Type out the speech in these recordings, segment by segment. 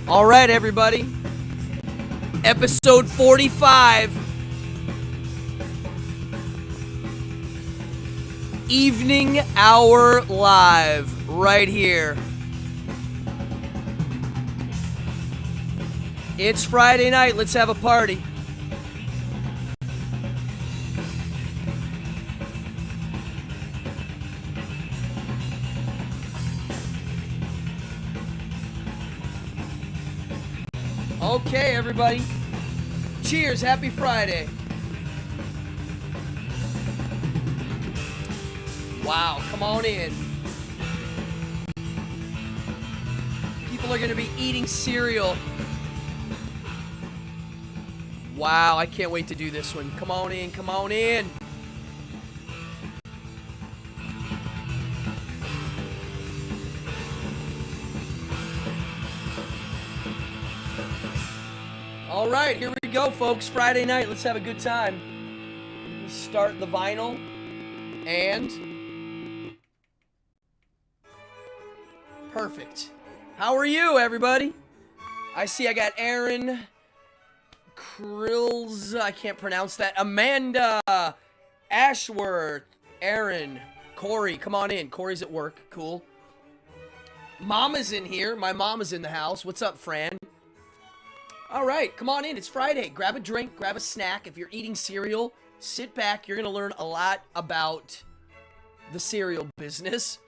All right, everybody. Episode 45. Evening Hour Live right here. It's Friday night. Let's have a party. Okay, everybody. Cheers. Happy Friday. Wow, come on in. People are going to be eating cereal. Wow, I can't wait to do this one. Come on in, come on in. All right, here we go, folks. Friday night. Let's have a good time. Let's start the vinyl. And perfect. How are you, everybody? I see I got Aaron Krills. I can't pronounce that. Amanda Ashworth. Aaron. Corey, come on in. Corey's at work. Cool. Mama's in here. My mama's in the house. What's up, Fran? All right, come on in. It's Friday. Grab a drink, grab a snack. If you're eating cereal, sit back. You're going to learn a lot about the cereal business.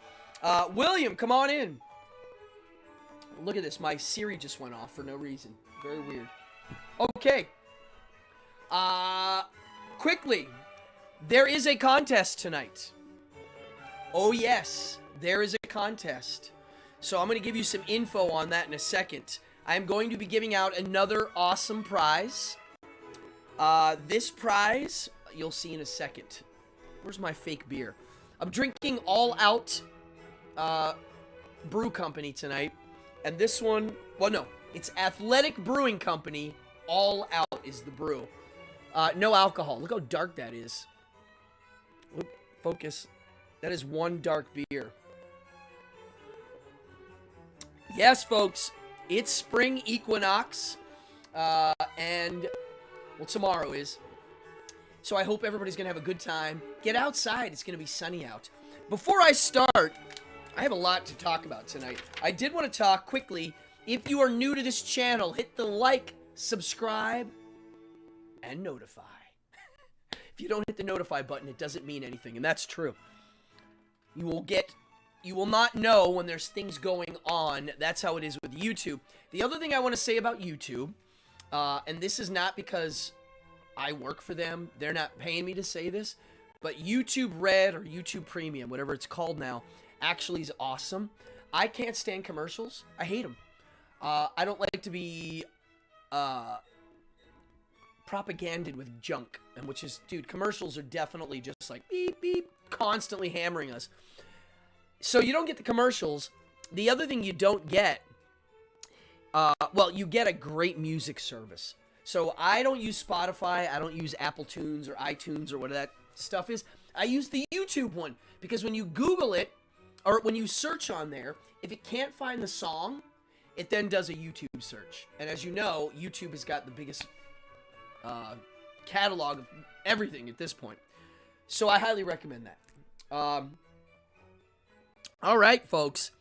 William, come on in. Look at this. My Siri just went off for no reason. Very weird. Okay. Quickly. There is a contest tonight. Oh, yes. There is a contest. So I'm going to give you some info on that in a second. I'm going to be giving out another awesome prize. This prize, you'll see in a second. Where's my fake beer? I'm drinking All Out Brew Company tonight. And this one, well, no. It's Athletic Brewing Company. All Out is the brew. No alcohol. Look how dark that is. Oop, focus. That is one dark beer. Yes, folks. It's spring equinox, and, well, tomorrow is. So I hope everybody's going to have a good time. Get outside. It's going to be sunny out. Before I start, I have a lot to talk about tonight. I did want to talk quickly. If you are new to this channel, hit the like, subscribe, and notify. If you don't hit the notify button, it doesn't mean anything, and that's true. You will not know when there's things going on. That's how it is with YouTube. The other thing I want to say about YouTube, and this is not because I work for them. They're not paying me to say this. But YouTube Red or YouTube Premium, whatever it's called now, actually is awesome. I can't stand commercials. I hate them. I don't like to be propaganded with junk. And which is, dude, commercials are definitely just like beep, beep, constantly hammering us. So you don't get the commercials. The other thing you don't get, well, you get a great music service. So I don't use Spotify. I don't use Apple Tunes or iTunes or whatever that stuff is. I use the YouTube one because when you Google it or when you search on there, if it can't find the song, it then does a YouTube search. And as you know, YouTube has got the biggest catalog of everything at this point. So I highly recommend that. All right, folks.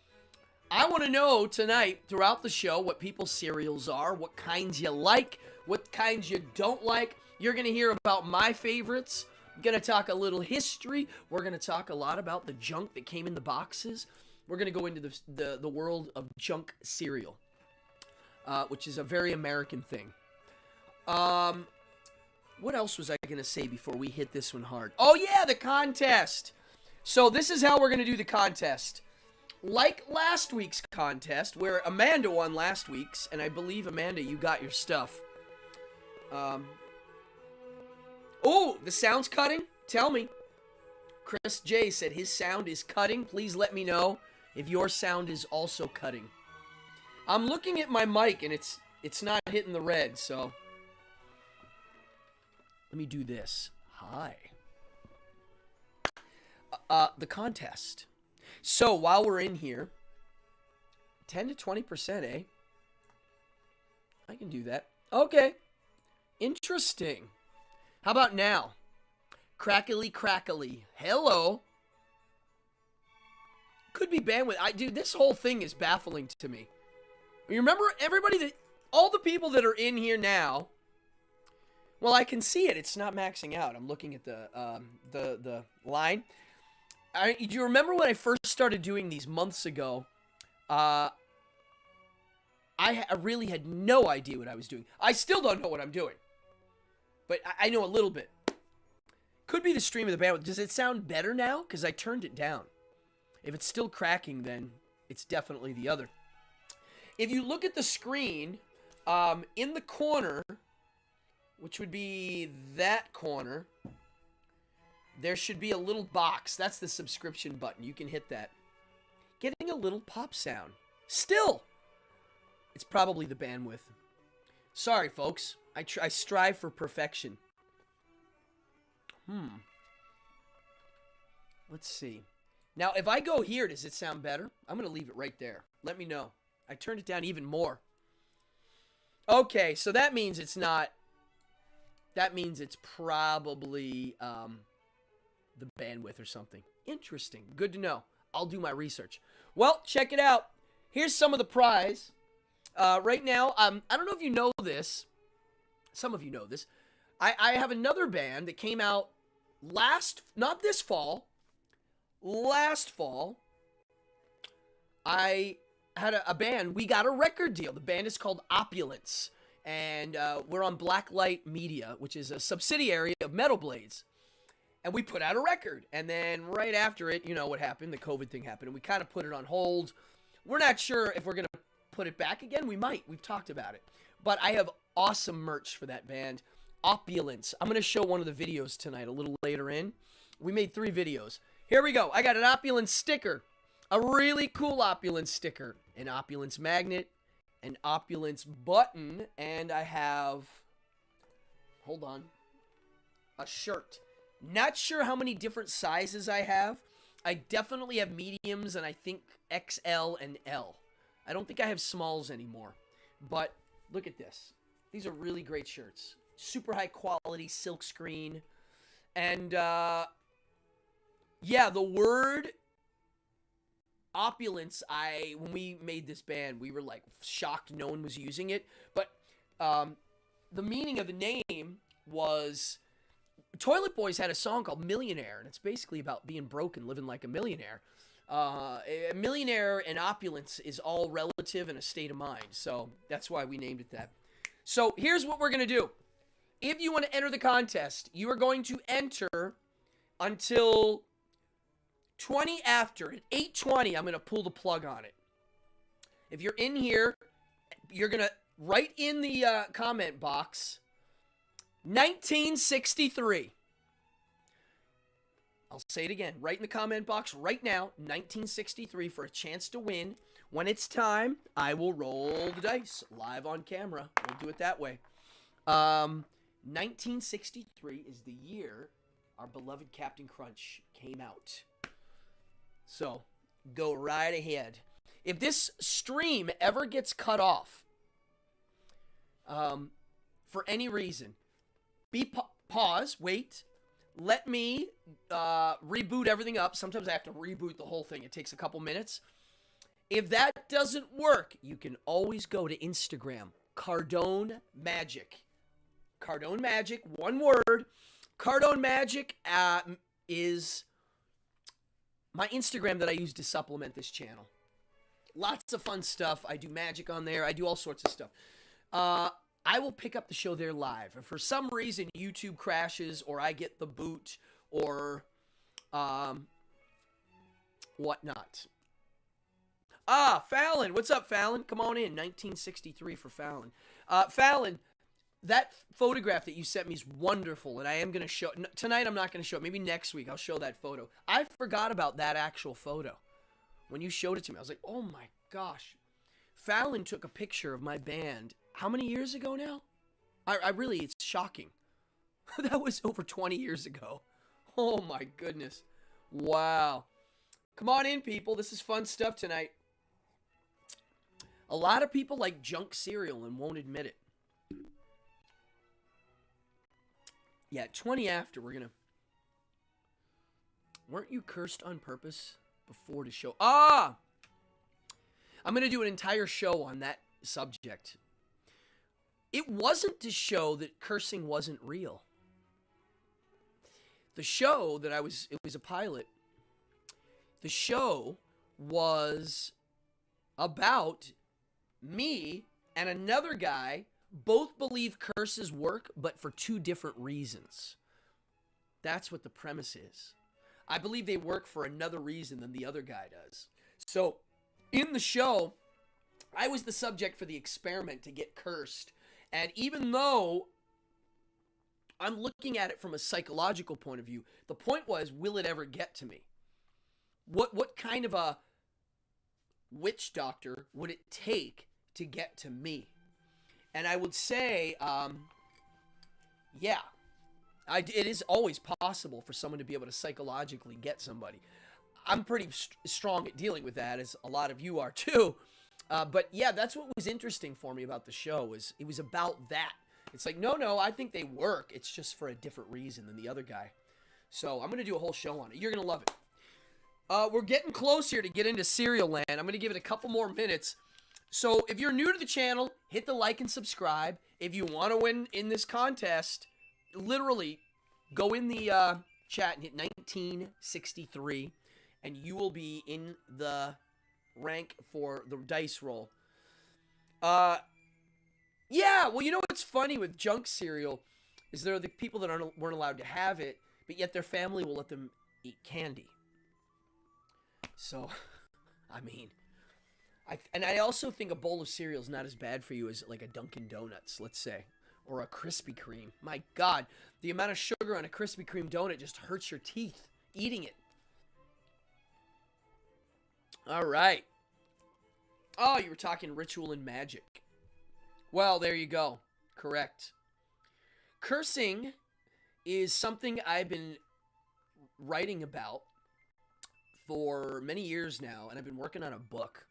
I want to know tonight, throughout the show, what people's cereals are, what kinds you like, what kinds you don't like. You're going to hear about my favorites. I'm going to talk a little history. We're going to talk a lot about the junk that came in the boxes. We're going to go into the world of junk cereal, which is a very American thing. What else was I going to say before we hit this one hard? Oh, yeah, the contest. So this is how we're going to do the contest. Like last week's contest, where Amanda won last week's, and I believe, Amanda, you got your stuff. Oh, the sound's cutting? Tell me. Chris J said his sound is cutting. Please let me know if your sound is also cutting. I'm looking at my mic, and it's not hitting the red, so let me do this. Hi. The contest. So while we're in here, 10 to 20%, eh? I can do that. Okay. Interesting. How about now? Crackly, crackly. Hello. Could be bandwidth. Dude, this whole thing is baffling to me. You remember everybody that, all the people that are in here now. Well, I can see it. It's not maxing out. I'm looking at the line. Do you remember when I first started doing these months ago? I really had no idea what I was doing. I still don't know what I'm doing. But I know a little bit. Could be the stream of the bandwidth. Does it sound better now? Because I turned it down. If it's still cracking, then it's definitely the other. If you look at the screen, in the corner, which would be that corner, there should be a little box. That's the subscription button. You can hit that. Getting a little pop sound. Still, it's probably the bandwidth. Sorry, folks. I strive for perfection. Let's see. Now, if I go here, does it sound better? I'm going to leave it right there. Let me know. I turned it down even more. Okay, so that means it's not... That means it's probably the bandwidth or something. Interesting. Good to know. I'll do my research. Well, check it out. Here's some of the prize. Right now, I don't know if you know this. Some of you know this. I have another band that came out not this fall, last fall. I had a band. We got a record deal. The band is called Opulence. And we're on Blacklight Media, which is a subsidiary of Metal Blades. And we put out a record. And then right after it, you know what happened? The COVID thing happened. And we kind of put it on hold. We're not sure if we're going to put it back again. We might. We've talked about it. But I have awesome merch for that band. Opulence. I'm going to show one of the videos tonight a little later in. We made 3 videos. Here we go. I got an Opulence sticker. A really cool Opulence sticker. An Opulence magnet. An Opulence button, and I have, hold on, a shirt. Not sure how many different sizes I have. I definitely have mediums, and I think XL and L. I don't think I have smalls anymore, but look at this. These are really great shirts. Super high quality silk screen, and yeah, the word Opulence, when we made this band, we were like shocked no one was using it. But the meaning of the name was Toilet Boys had a song called Millionaire, and it's basically about being broke and living like a millionaire. A millionaire and opulence is all relative in a state of mind, so that's why we named it that. So here's what we're going to do. If you want to enter the contest, you are going to enter until 20 after. At 8:20, I'm going to pull the plug on it. If you're in here, you're going to write in the comment box 1963. I'll say it again. Write in the comment box right now, 1963, for a chance to win. When it's time, I will roll the dice live on camera. We'll do it that way. 1963 is the year our beloved Captain Crunch came out. So, go right ahead. If this stream ever gets cut off, for any reason, pause, wait, let me reboot everything up. Sometimes I have to reboot the whole thing. It takes a couple minutes. If that doesn't work, you can always go to Instagram, Cardone Magic. Cardone Magic, one word. Cardone Magic is my Instagram that I use to supplement this channel. Lots of fun stuff. I do magic on there. I do all sorts of stuff. I will pick up the show there live. If for some reason YouTube crashes or I get the boot or whatnot. Fallon. What's up, Fallon? Come on in. 1963 for Fallon. Fallon, that photograph that you sent me is wonderful, and I am going to show... Tonight I'm not going to show it. Maybe next week I'll show that photo. I forgot about that actual photo. When you showed it to me, I was like, oh my gosh. Fallon took a picture of my band. How many years ago now? I really, it's shocking. That was over 20 years ago. Oh my goodness. Wow. Come on in, people. This is fun stuff tonight. A lot of people like junk cereal and won't admit it. Yeah, 20 after, we're gonna... Weren't you cursed on purpose before to show... Ah! I'm gonna do an entire show on that subject. It wasn't to show that cursing wasn't real. The show that it was a pilot. The show was about me and another guy both believe curses work, but for two different reasons. That's what the premise is. I believe they work for another reason than the other guy does. So, in the show, I was the subject for the experiment to get cursed. And even though I'm looking at it from a psychological point of view, the point was, will it ever get to me? What kind of a witch doctor would it take to get to me? And I would say, yeah, it is always possible for someone to be able to psychologically get somebody. I'm pretty strong at dealing with that, as a lot of you are too. But yeah, that's what was interesting for me about the show, was it was about that. It's like, no, I think they work. It's just for a different reason than the other guy. So I'm going to do a whole show on it. You're going to love it. We're getting close here to get into Cereal Land. I'm going to give it a couple more minutes. So if you're new to the channel, hit the like and subscribe. If you want to win in this contest, literally go in the chat and hit 1963, and you will be in the rank for the dice roll. Yeah, well, you know what's funny with junk cereal is there are the people that weren't allowed to have it, but yet their family will let them eat candy. So, I mean... I also think a bowl of cereal is not as bad for you as like a Dunkin' Donuts, let's say, or a Krispy Kreme. My God, the amount of sugar on a Krispy Kreme donut just hurts your teeth eating it. All right. Oh, you were talking ritual and magic. Well, there you go. Correct. Cursing is something I've been writing about for many years now, and I've been working on a book.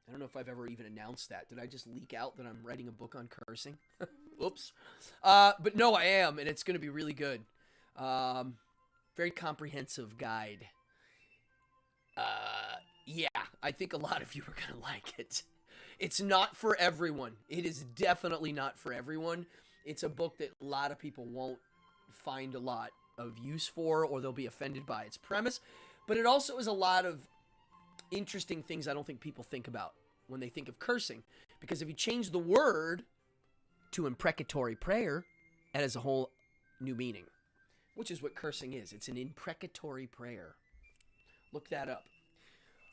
I don't know if I've ever even announced that. Did I just leak out that I'm writing a book on cursing? Oops. But no, I am, and it's going to be really good. Very comprehensive guide. Yeah, I think a lot of you are going to like it. It's not for everyone. It is definitely not for everyone. It's a book that a lot of people won't find a lot of use for, or they'll be offended by its premise. But it also is a lot of interesting things I don't think people think about when they think of cursing. Because if you change the word to imprecatory prayer, it has a whole new meaning. Which is what cursing is. It's an imprecatory prayer. Look that up.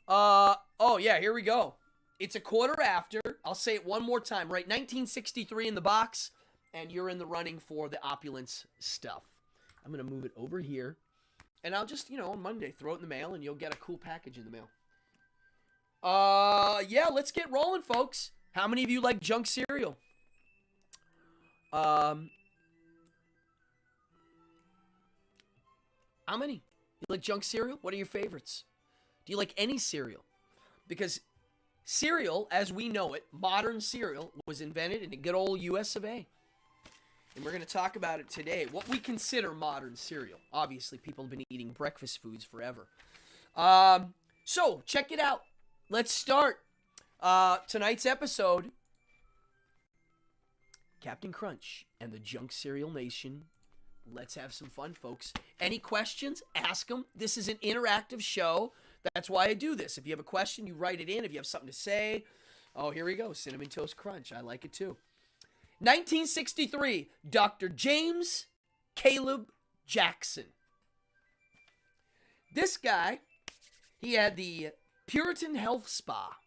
Oh yeah, here we go. It's a quarter after. I'll say it one more time. Right, 1963 in the box, and you're in the running for the opulence stuff. I'm going to move it over here. And I'll just, on Monday, throw it in the mail, and you'll get a cool package in the mail. Yeah, let's get rolling, folks. How many of you like junk cereal? How many? You like junk cereal? What are your favorites? Do you like any cereal? Because cereal, as we know it, modern cereal, was invented in the good old US of A. And we're going to talk about it today. What we consider modern cereal. Obviously, people have been eating breakfast foods forever. So, check it out. Let's start tonight's episode. Captain Crunch and the Junk Cereal Nation. Let's have some fun, folks. Any questions? Ask them. This is an interactive show. That's why I do this. If you have a question, you write it in. If you have something to say. Oh, here we go. Cinnamon Toast Crunch. I like it too. 1963, Dr. James Caleb Jackson. This guy, he had the Puritan Health Spa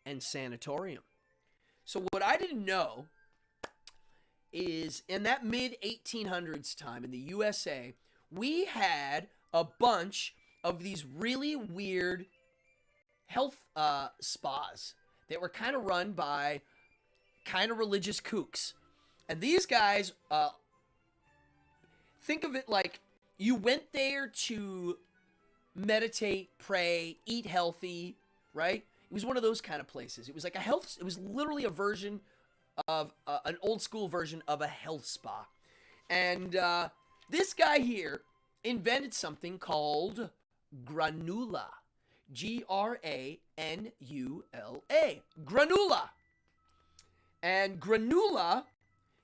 and Sanatorium. So what I didn't know is in that mid-1800s time in the USA, we had a bunch of these really weird health spas that were kind of run by kind of religious kooks. And these guys, think of it like you went there to meditate, pray, eat healthy, right? It was one of those kind of places. It was like a health. It was literally a version of an old school version of a health spa. And this guy here invented something called granula. Granula. Granula. And granula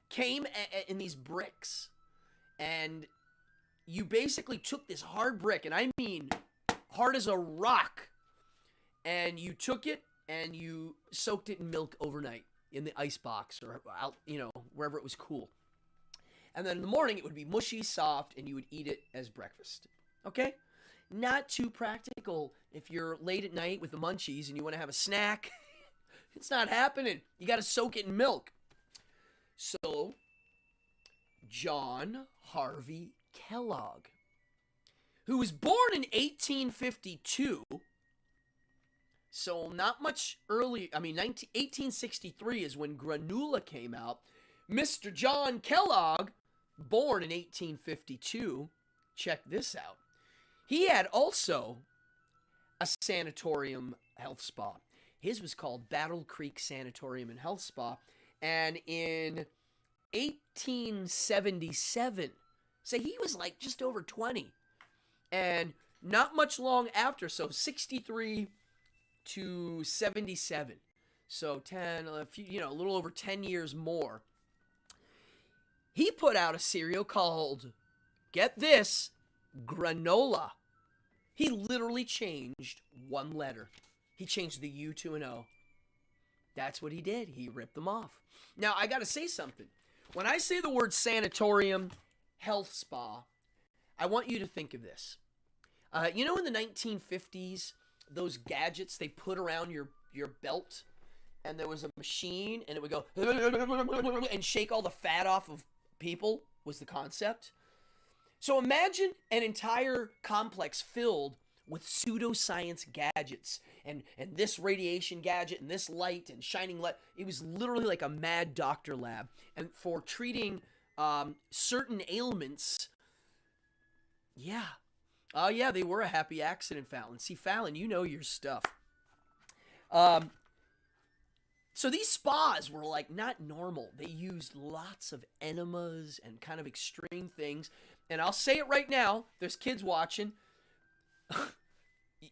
came in these bricks. And you basically took this hard brick, and I mean hard as a rock, and you took it and you soaked it in milk overnight in the ice box or out, wherever it was cool. And then in the morning it would be mushy, soft, and you would eat it as breakfast. Okay? Not too practical if you're late at night with the munchies and you want to have a snack. It's not happening. You got to soak it in milk. So, John Harvey Kellogg, who was born in 1852, so not much early. 1863 is when granula came out. Mr. John Kellogg, born in 1852, check this out. He had also a sanatorium health spa. His was called Battle Creek Sanatorium and Health Spa. And in 1877, so he was like just over 20. And not much long after, so 63 to 77. So 10, a little over 10 years more. He put out a cereal called, get this, granola. He literally changed one letter. He changed the U to an O. That's what he did. He ripped them off. Now, I got to say something. When I say the word sanatorium, health spa, I want you to think of this. In the 1950s, those gadgets they put around your belt, and there was a machine, and it would go and shake all the fat off of people, was the concept. So imagine an entire complex filled with pseudoscience gadgets and this radiation gadget and this light and shining light. It was literally like a mad doctor lab. And for treating certain ailments, yeah. Oh, yeah, they were a happy accident, Fallon. See, Fallon, you know your stuff. So these spas were like not normal. They used lots of enemas and kind of extreme things. And I'll say it right now. There's kids watching.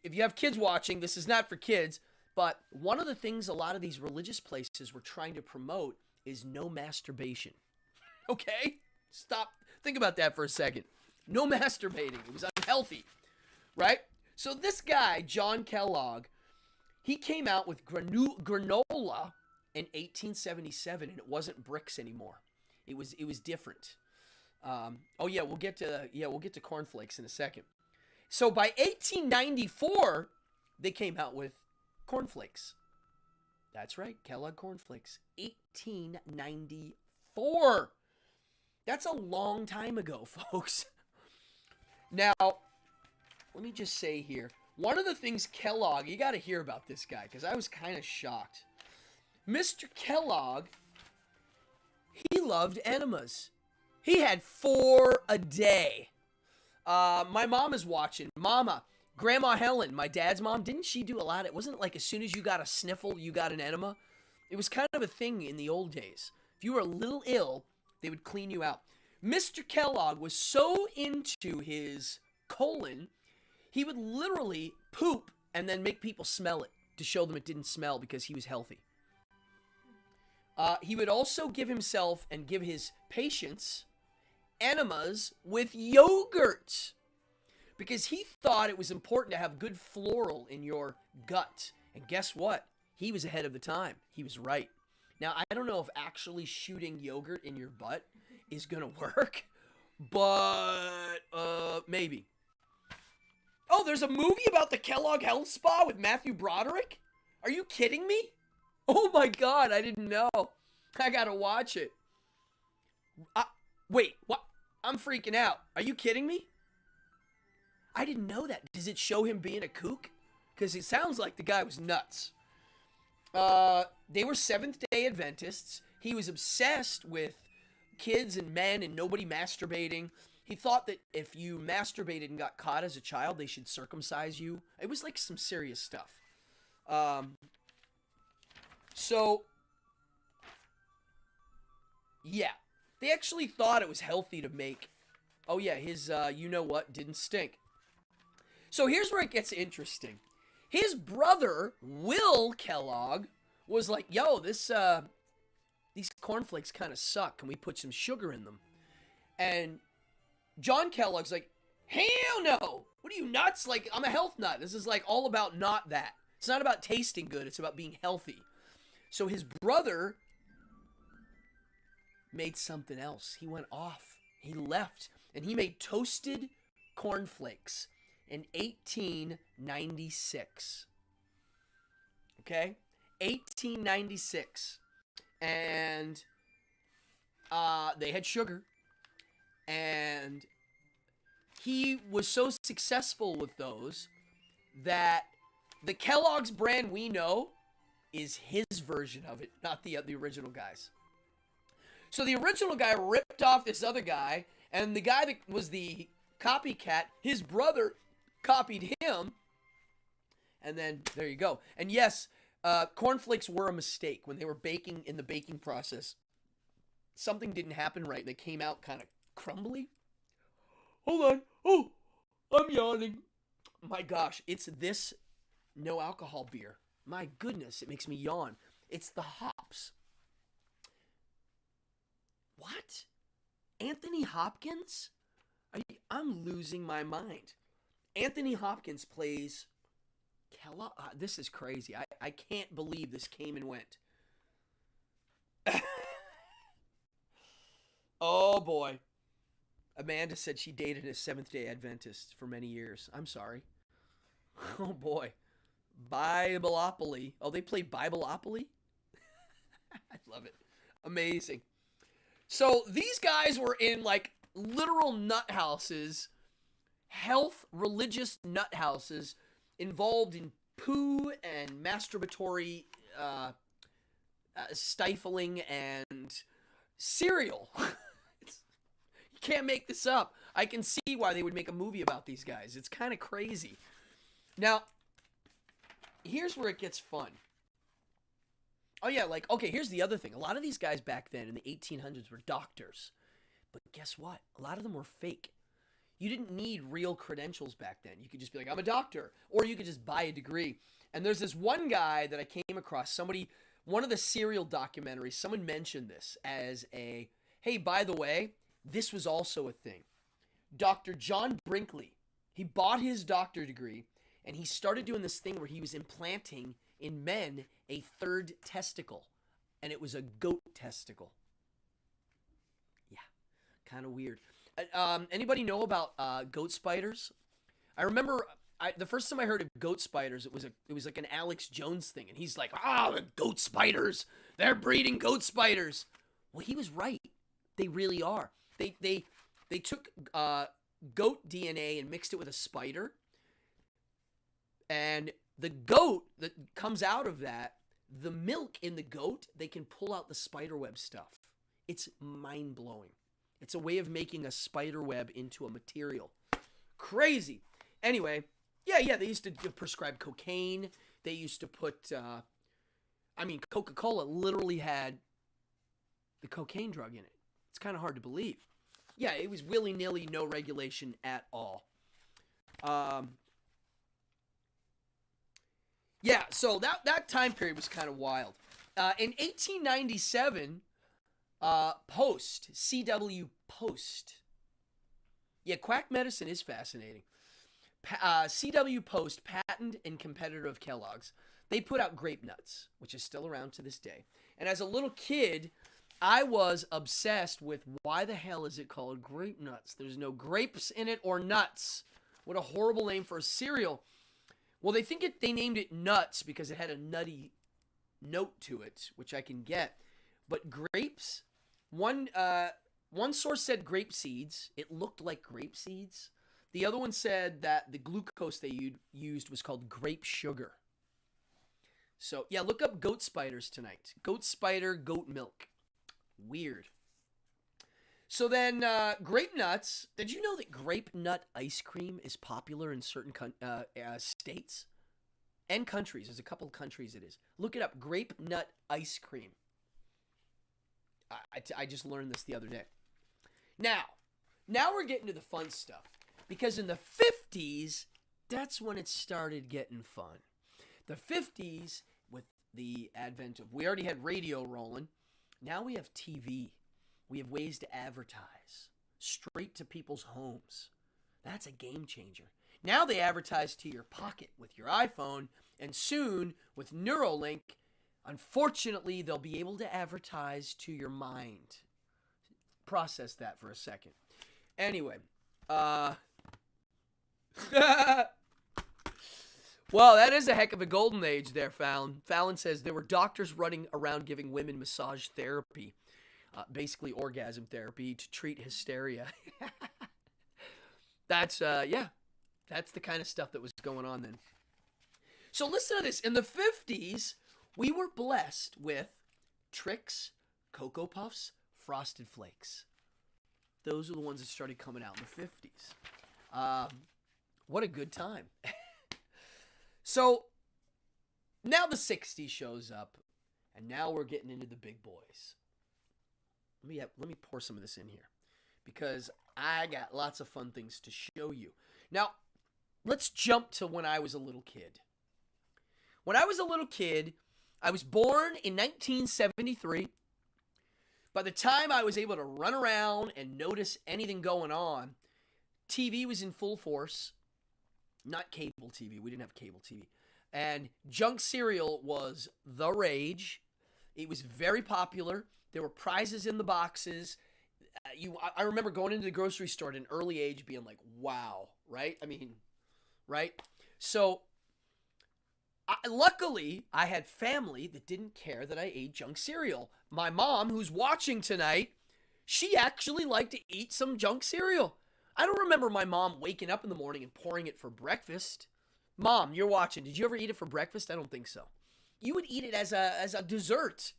If you have kids watching, this is not for kids. But one of the things a lot of these religious places were trying to promote is no masturbation. Okay? Stop. Think about that for a second. No masturbating. It was unhealthy. Right? So this guy, John Kellogg, he came out with granola in 1877, and it wasn't bricks anymore. It was different. We'll get to cornflakes in a second. So by 1894, they came out with cornflakes. That's right, Kellogg cornflakes. 1894. That's a long time ago, folks. Now, let me just say here, one of the things Kellogg, you got to hear about this guy because I was kind of shocked. Mr. Kellogg, he loved enemas. He had 4 a day. My mom is watching. Mama, Grandma Helen, my dad's mom, didn't she do a lot? It wasn't like as soon as you got a sniffle, you got an enema. It was kind of a thing in the old days. If you were a little ill, they would clean you out. Mr. Kellogg was so into his colon, he would literally poop and then make people smell it to show them it didn't smell because he was healthy. He would also give himself and give his patients enemas with yogurt because he thought it was important to have good floral in your gut. And guess what? He was ahead of the time. He was right. Now, I don't know if actually shooting yogurt in your butt is going to work, but maybe. Oh, there's a movie about the Kellogg Health Spa with Matthew Broderick? Are you kidding me? Oh my God, I didn't know. I got to watch it. Wait, what? I'm freaking out. Are you kidding me? I didn't know that. Does it show him being a kook? Because it sounds like the guy was nuts. They were Seventh-day Adventists. He was obsessed with kids and men and nobody masturbating. He thought that if you masturbated and got caught as a child, they should circumcise you. It was like some serious stuff. Um, so, yeah. They actually thought it was healthy to make. Oh, yeah, his, you know what, didn't stink. So here's where it gets interesting. His brother, Will Kellogg, was like, yo, these cornflakes kind of suck. Can we put some sugar in them? And John Kellogg's like, hell no! What are you, nuts? Like, I'm a health nut. This is like all about not that. It's not about tasting good. It's about being healthy. So his brother made something else. He went off. He left. And he made toasted cornflakes in 1896. Okay? 1896. And they had sugar. And he was so successful with those that the Kellogg's brand we know is his version of it, not the original guy's. So the original guy ripped off this other guy, and the guy that was the copycat, his brother copied him, and then there you go. And yes, cornflakes were a mistake when they were baking in the baking process. Something didn't happen right. They came out kind of crumbly. Hold on. Oh, I'm yawning. My gosh, it's this no alcohol beer. My goodness, it makes me yawn. It's the hops. What? Anthony Hopkins? I'm losing my mind. Anthony Hopkins plays Kellogg. This is crazy. I can't believe this came and went. Oh boy. Amanda said she dated a Seventh-day Adventist for many years. I'm sorry. Oh boy. Bibleopoly. Oh, they play Bibleopoly? I love it. Amazing. So these guys were in like literal nut houses, health, religious nut houses, involved in poo and masturbatory stifling and cereal. You can't make this up. I can see why they would make a movie about these guys. It's kind of crazy. Now, here's where it gets fun. Oh yeah, like, okay, here's the other thing. A lot of these guys back then in the 1800s were doctors. But guess what? A lot of them were fake. You didn't need real credentials back then. You could just be like, I'm a doctor. Or you could just buy a degree. And there's this one guy that I came across. One of the serial documentaries, someone mentioned this as a, hey, by the way, this was also a thing. Dr. John Brinkley, he bought his doctor degree, and he started doing this thing where he was implanting in men a third testicle, and it was a goat testicle. Yeah, kind of weird. Anybody know about goat spiders? I remember the first time I heard of goat spiders, it was like an Alex Jones thing, and he's like, the goat spiders, they're breeding goat spiders. Well, he was right. They really are. They took goat DNA and mixed it with a spider, and the goat that comes out of that, the milk in the goat, they can pull out the spiderweb stuff. It's mind-blowing. It's a way of making a spiderweb into a material. Crazy. Anyway, yeah, they used to prescribe cocaine. They used to put, Coca-Cola literally had the cocaine drug in it. It's kind of hard to believe. Yeah, it was willy-nilly, no regulation at all. Yeah, so that time period was kind of wild. In 1897, Post, CW Post. Yeah, quack medicine is fascinating. CW Post, patent and competitor of Kellogg's, they put out grape nuts, which is still around to this day. And as a little kid, I was obsessed with why the hell is it called grape nuts? There's no grapes in it or nuts. What a horrible name for a cereal. Well, they named it nuts because it had a nutty note to it, which I can get. But grapes, one source said grape seeds. It looked like grape seeds. The other one said that the glucose they used was called grape sugar. So, yeah, look up goat spiders tonight. Goat spider, goat milk. Weird. So then, grape nuts. Did you know that grape nut ice cream is popular in certain states? and countries. There's a couple of countries it is. Look it up. Grape nut ice cream. I just learned this the other day. Now we're getting to the fun stuff. Because in the 50s, that's when it started getting fun. The 50s, with the advent of, we already had radio rolling. Now we have TV. We have ways to advertise straight to people's homes. That's a game changer. Now they advertise to your pocket with your iPhone, and soon with Neuralink, unfortunately, they'll be able to advertise to your mind. Process that for a second. Anyway, well, that is a heck of a golden age there, Fallon. Fallon says there were doctors running around giving women massage therapy, basically orgasm therapy, to treat hysteria. That's the kind of stuff that was going on then. So listen to this. In the 50s, we were blessed with Trix, Cocoa Puffs, Frosted Flakes. Those are the ones that started coming out in the 50s. What a good time. So now the 60s shows up, and now we're getting into the big boys. Let me pour some of this in here, because I got lots of fun things to show you. Now, let's jump to when I was a little kid. When I was a little kid, I was born in 1973. By the time I was able to run around and notice anything going on, TV was in full force. Not cable TV. We didn't have cable TV. And junk cereal was the rage. It was very popular. There were prizes in the boxes. I remember going into the grocery store at an early age being like, wow, right? I mean, right? So, luckily, I had family that didn't care that I ate junk cereal. My mom, who's watching tonight, she actually liked to eat some junk cereal. I don't remember my mom waking up in the morning and pouring it for breakfast. Mom, you're watching. Did you ever eat it for breakfast? I don't think so. You would eat it as a dessert,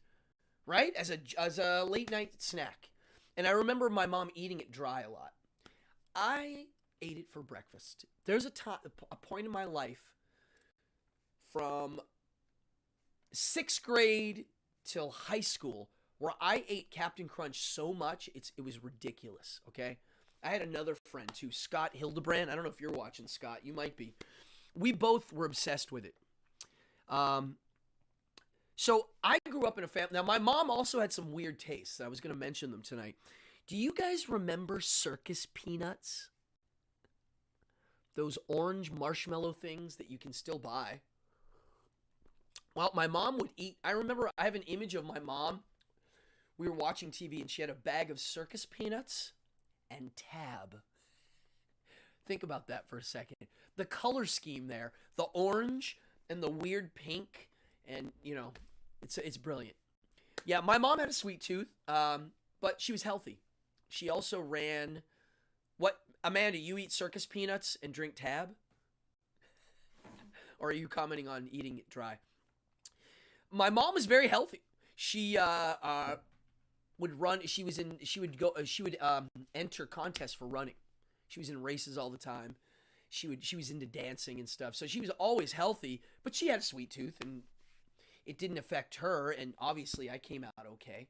right? As a late night snack. And I remember my mom eating it dry a lot. I ate it for breakfast. There's a point in my life from 6th grade till high school where I ate Captain Crunch so much, it was ridiculous, okay? I had another friend too, Scott Hildebrand. I don't know if you're watching, Scott. You might be. We both were obsessed with it. So I grew up in a family. Now, my mom also had some weird tastes. I was going to mention them tonight. Do you guys remember Circus Peanuts? Those orange marshmallow things that you can still buy. Well, my mom would eat. I remember I have an image of my mom. We were watching TV and she had a bag of Circus Peanuts and Tab. Think about that for a second. The color scheme there, the orange and the weird pink, and it's brilliant. Yeah, my mom had a sweet tooth, but she was healthy. She also ran. What, Amanda? You eat Circus Peanuts and drink Tab, or are you commenting on eating it dry? My mom was very healthy. She would run. She would enter contests for running. She was in races all the time. She was into dancing and stuff. So she was always healthy, but she had a sweet tooth and it didn't affect her. And obviously I came out okay.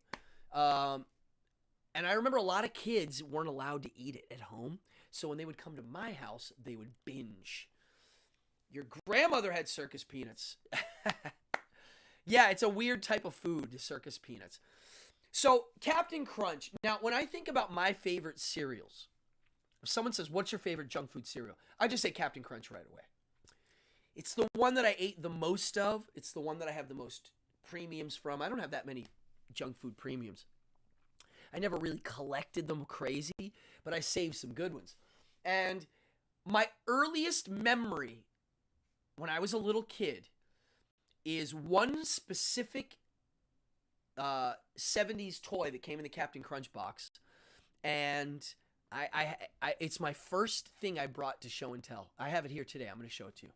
And I remember a lot of kids weren't allowed to eat it at home. So when they would come to my house, they would binge. Your grandmother had Circus Peanuts. Yeah, it's a weird type of food, Circus Peanuts. So Captain Crunch. Now, when I think about my favorite cereals, if someone says, what's your favorite junk food cereal? I just say Captain Crunch right away. It's the one that I ate the most of. It's the one that I have the most premiums from. I don't have that many junk food premiums. I never really collected them crazy, but I saved some good ones. And my earliest memory when I was a little kid is one specific 70s toy that came in the Captain Crunch box. And I it's my first thing I brought to show and tell. I have it here today. I'm going to show it to you.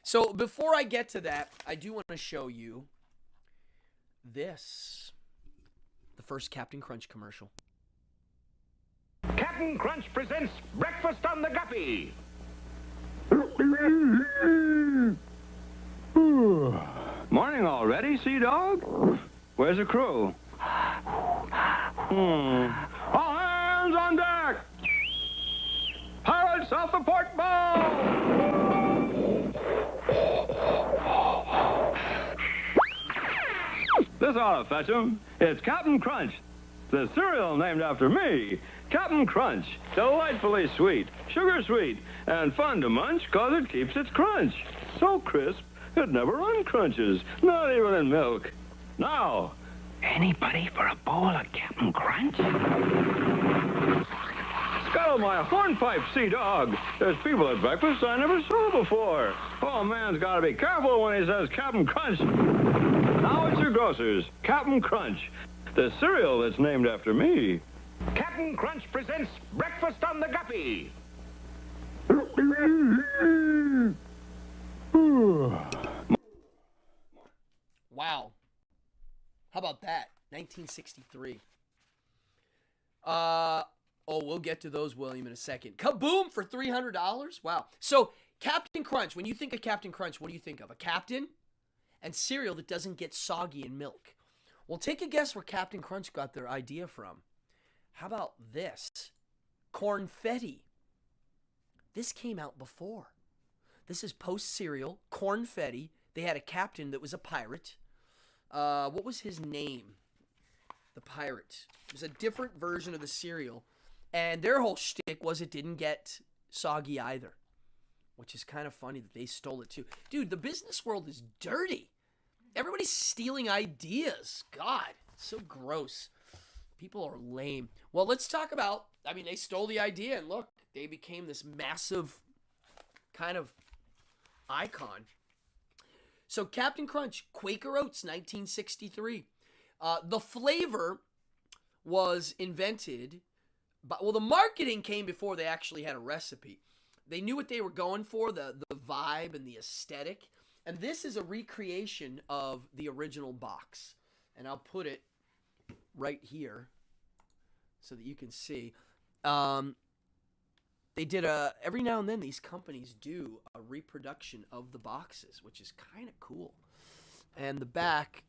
So before I get to that, I do want to show you this. The first Captain Crunch commercial. Captain Crunch presents Breakfast on the Guppy. Anybody, Sea Dog? Where's the crew? All hands on deck! Pirates off the port bow! This ought to fetch 'em. It's Captain Crunch, the cereal named after me. Captain Crunch, delightfully sweet, sugar sweet, and fun to munch 'cause it keeps its crunch. So crisp, it never uncrunches, not even in milk. Now, Anybody for a bowl of Captain Crunch? scuttle my hornpipe, Sea Dog. There's people at breakfast I never saw before. Oh, man's got to be careful when he says Captain Crunch. Now it's your grocer's, Captain Crunch, the cereal that's named after me. Captain Crunch presents Breakfast on the Guppy. Wow. How about that? 1963. We'll get to those, William, in a second. Kaboom for $300? Wow. So, Captain Crunch, when you think of Captain Crunch, what do you think of? A captain and cereal that doesn't get soggy in milk. Well, take a guess where Captain Crunch got their idea from. How about this? Cornfetti. This came out before. This is post-cereal, Cornfetti. They had a captain that was a pirate. What was his name? The pirate. It was a different version of the cereal. And their whole shtick was it didn't get soggy either. Which is kind of funny that they stole it too. Dude, the business world is dirty. Everybody's stealing ideas. God, it's so gross. People are lame. Well, let's talk about, they stole the idea and look, they became this massive kind of icon. So Captain Crunch, Quaker Oats, 1963. The flavor was invented, the marketing came before they actually had a recipe. They knew what they were going for, the vibe and the aesthetic. And this is a recreation of the original box. And I'll put it right here so that you can see. They did every now and then these companies do a reproduction of the boxes, which is kind of cool. And the back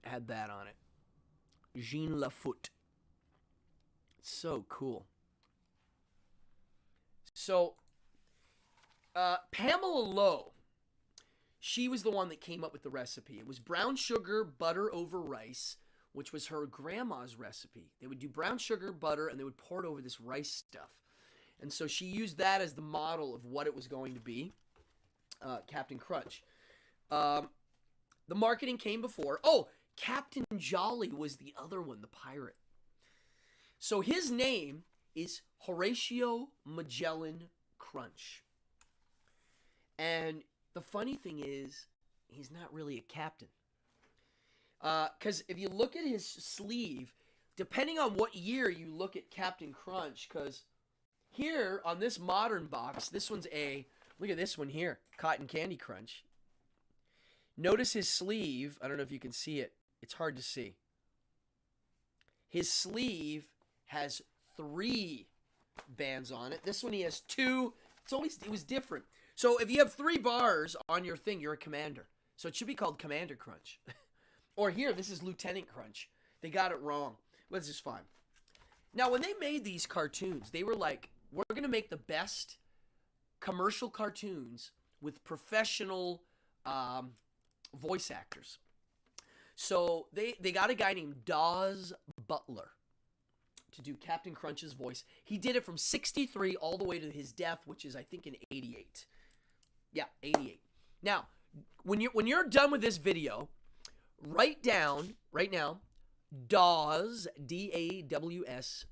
had that on it. Jean Lafoot. So cool. So, Pamela Lowe, she was the one that came up with the recipe. It was brown sugar, butter over rice, which was her grandma's recipe. They would do brown sugar, butter, and they would pour it over this rice stuff. And so she used that as the model of what it was going to be, Captain Crunch. The marketing came before. Oh, Captain Jolly was the other one, the pirate. So his name is Horatio Magellan Crunch. And the funny thing is, he's not really a captain. Because if you look at his sleeve, depending on what year you look at Captain Crunch, because here on this modern box, this one's look at this one here, Cotton Candy Crunch. Notice his sleeve. I don't know if you can see it. It's hard to see. His sleeve has 3 bands on it. This one he has 2. It was different. So if you have 3 bars on your thing, you're a commander. So it should be called Commander Crunch. Or here, this is Lieutenant Crunch. They got it wrong. But this is fine. Now, when they made these cartoons, they were like, we're going to make the best commercial cartoons with professional voice actors. So they got a guy named Daws Butler to do Captain Crunch's voice. He did it from 63 all the way to his death, which is I think in 88. Yeah, 88. Now, when you're done with this video, write down right now Daws, D-A-W-S,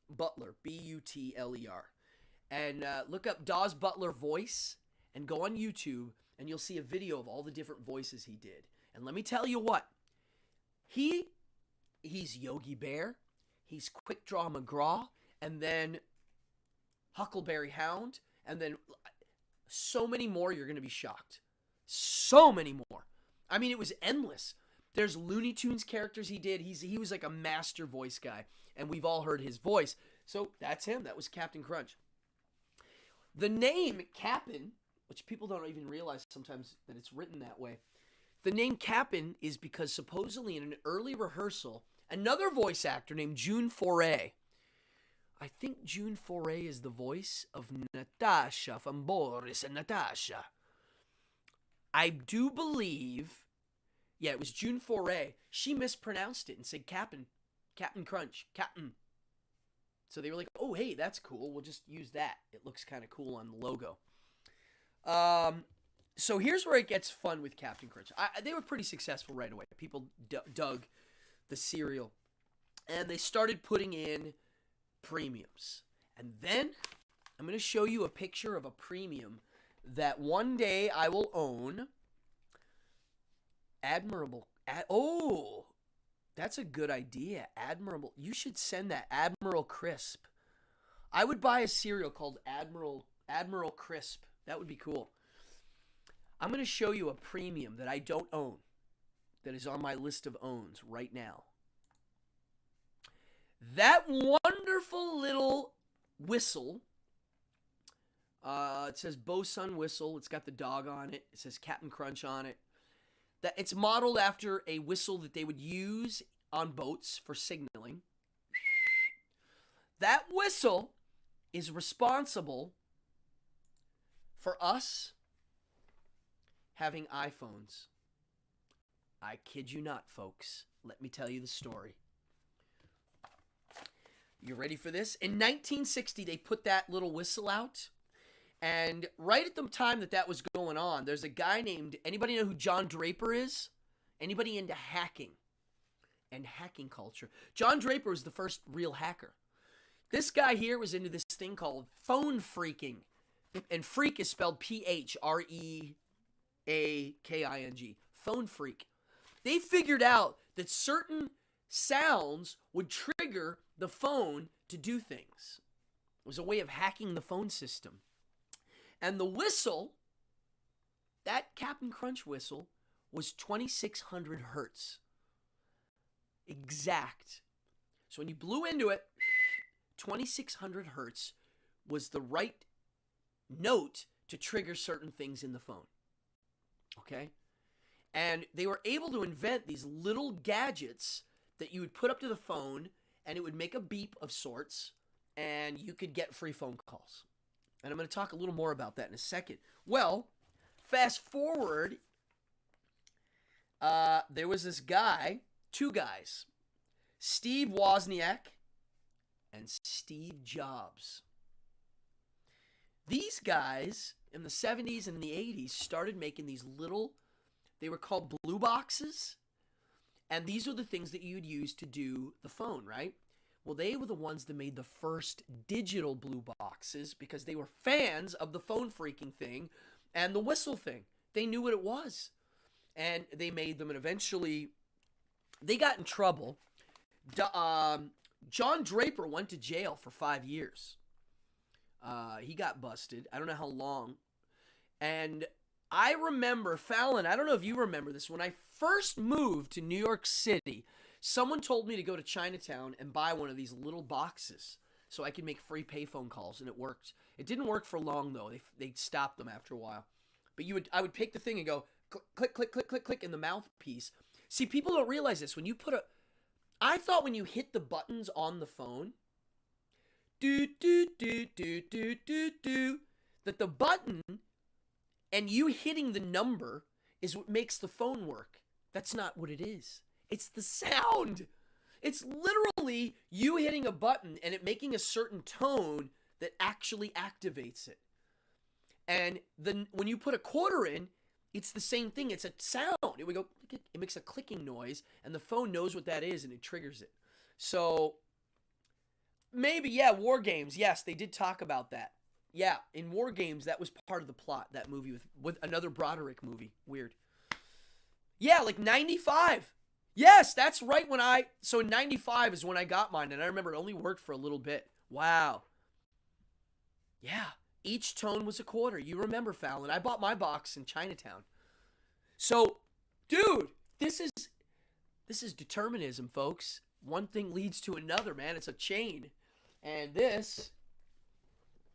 Butler, B-U-T-L-E-R, and look up Daws Butler voice and go on YouTube and you'll see a video of all the different voices he did. And let me tell you what, he's Yogi Bear, he's Quick Draw McGraw, and then Huckleberry Hound, and then so many more. You're going to be shocked. So many more. I mean, it was endless. There's Looney Tunes characters he did. He was like a master voice guy, and we've all heard his voice. So that's him. That was Captain Crunch. The name Cap'n, which people don't even realize sometimes that it's written that way, The name Cap'n is because supposedly in an early rehearsal, another voice actor named June Foray, I think June Foray is the voice of Natasha from Boris and Natasha. I do believe, yeah, it was June Foray. She mispronounced it and said Cap'n Crunch, Cap'n. So they were like, oh, hey, that's cool. We'll just use that. It looks kind of cool on the logo. So here's where it gets fun with Captain Crunch. They were pretty successful right away. People dug the cereal. And they started putting in premiums. And then I'm going to show you a picture of a premium that one day I will own. Oh, that's a good idea. Admiral. You should send that. Admiral Crisp. I would buy a cereal called Admiral Crisp. That would be cool. I'm going to show you a premium that I don't own, that is on my list of owns right now. That wonderful little whistle. It says Bosun whistle. It's got the dog on it. It says Captain Crunch on it. That it's modeled after a whistle that they would use on boats for signaling. That whistle is responsible for us having iPhones. I kid you not, folks. Let me tell you the story. You ready for this? In 1960, they put that little whistle out. And right at the time that was going on, there's a guy named, anybody know who John Draper is? Anybody into hacking and hacking culture? John Draper was the first real hacker. This guy here was into this thing called phone phreaking. And phreak is spelled Phreaking. Phone phreak. They figured out that certain sounds would trigger the phone to do things. It was a way of hacking the phone system. And the whistle, that Captain Crunch whistle, was 2600 hertz. Exact. So when you blew into it, 2600 hertz was the right note to trigger certain things in the phone. Okay? And they were able to invent these little gadgets that you would put up to the phone, and it would make a beep of sorts, and you could get free phone calls. And I'm going to talk a little more about that in a second. Well, fast forward, there was this guy, two guys, Steve Wozniak and Steve Jobs. These guys in the 70s and in the 80s started making these little, they were called blue boxes. And these are the things that you'd use to do the phone, right? Well, they were the ones that made the first digital blue boxes because they were fans of the phone phreaking thing and the whistle thing. They knew what it was. And they made them, and eventually they got in trouble. John Draper went to jail for 5 years. He got busted. I don't know how long. And I remember, Fallon, I don't know if you remember this, when I first moved to New York City, someone told me to go to Chinatown and buy one of these little boxes so I could make free payphone calls, and it worked. It didn't work for long, though. They stopped them after a while. But I would pick the thing and go click, click, click, click, click in the mouthpiece. See, people don't realize this. When you I thought when you hit the buttons on the phone, do, do, do, do, do, do, do, that the button and you hitting the number is what makes the phone work. That's not what it is. It's the sound. It's literally you hitting a button and it making a certain tone that actually activates it. And then when you put a quarter in, it's the same thing. It's a sound. It would go, it makes a clicking noise, and the phone knows what that is, and it triggers it. So maybe, yeah, War Games. Yes, they did talk about that. Yeah, in War Games, that was part of the plot, that movie with another Broderick movie. Weird. Yeah, like 95. Yes, that's right so 95 is when I got mine, and I remember it only worked for a little bit. Wow. Yeah, each tone was a quarter. You remember, Fallon. I bought my box in Chinatown. So, dude, this is determinism, folks. One thing leads to another, man. It's a chain. And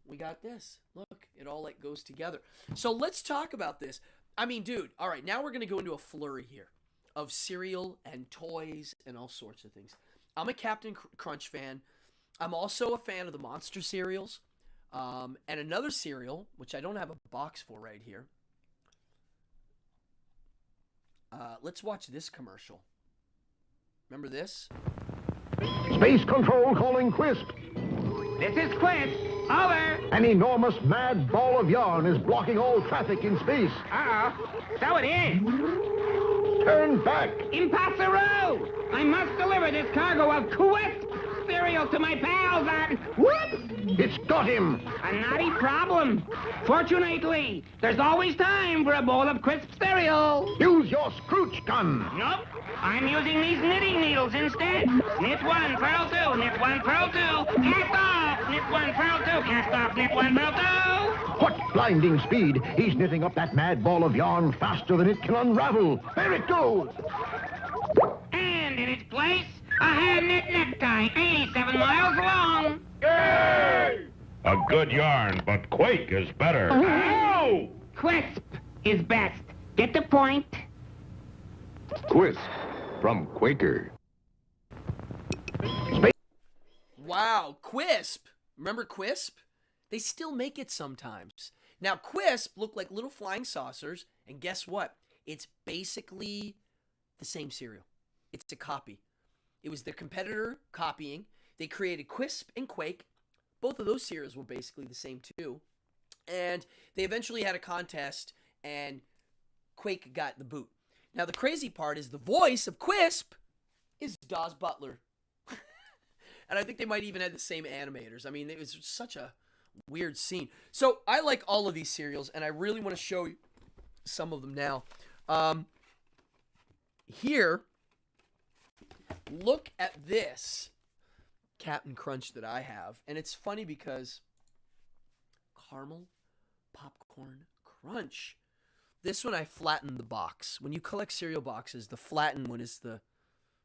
we got this. Look, it all like goes together. So let's talk about this. I mean, dude, all right, now we're going to go into a flurry here of cereal and toys and all sorts of things. I'm a Captain Crunch fan. I'm also a fan of the Monster cereals. And another cereal, which I don't have a box for right here. Let's watch this commercial. Remember this? Space Control calling Quisp. This is Quisp. Over. An enormous mad ball of yarn is blocking all traffic in space. Uh-oh. So it is. Turn back. Impossible! I must deliver this cargo of Quisp cereal to my pals and... Whoops! It's got him. A naughty problem. Fortunately, there's always time for a bowl of crisp cereal. Use your Scrooge gun. Nope. I'm using these knitting needles instead. Knit one, purl two, knit one, purl two, cast off, knit one, purl two, cast off, knit one, purl two. What blinding speed. He's knitting up that mad ball of yarn faster than it can unravel. There it goes. And in its place, a hand-knit necktie, 87 miles long. A good yarn, but Quake is better. Oh! Quisp is best. Get the point? Quisp from Quaker. Wow, Quisp. Remember Quisp? They still make it sometimes. Now, Quisp look like little flying saucers, and guess what? It's basically the same cereal. It's a copy. It was their competitor copying. They created Quisp and Quake. Both of those cereals were basically the same too. And they eventually had a contest, and Quake got the boot. Now, the crazy part is the voice of Quisp is Dawes Butler. And I think they might even have the same animators. I mean, it was such a weird scene. So I like all of these cereals, and I really want to show you some of them now. Here, look at this Captain Crunch that I have. And it's funny because caramel popcorn crunch. This one I flattened the box. When you collect cereal boxes, the flattened one is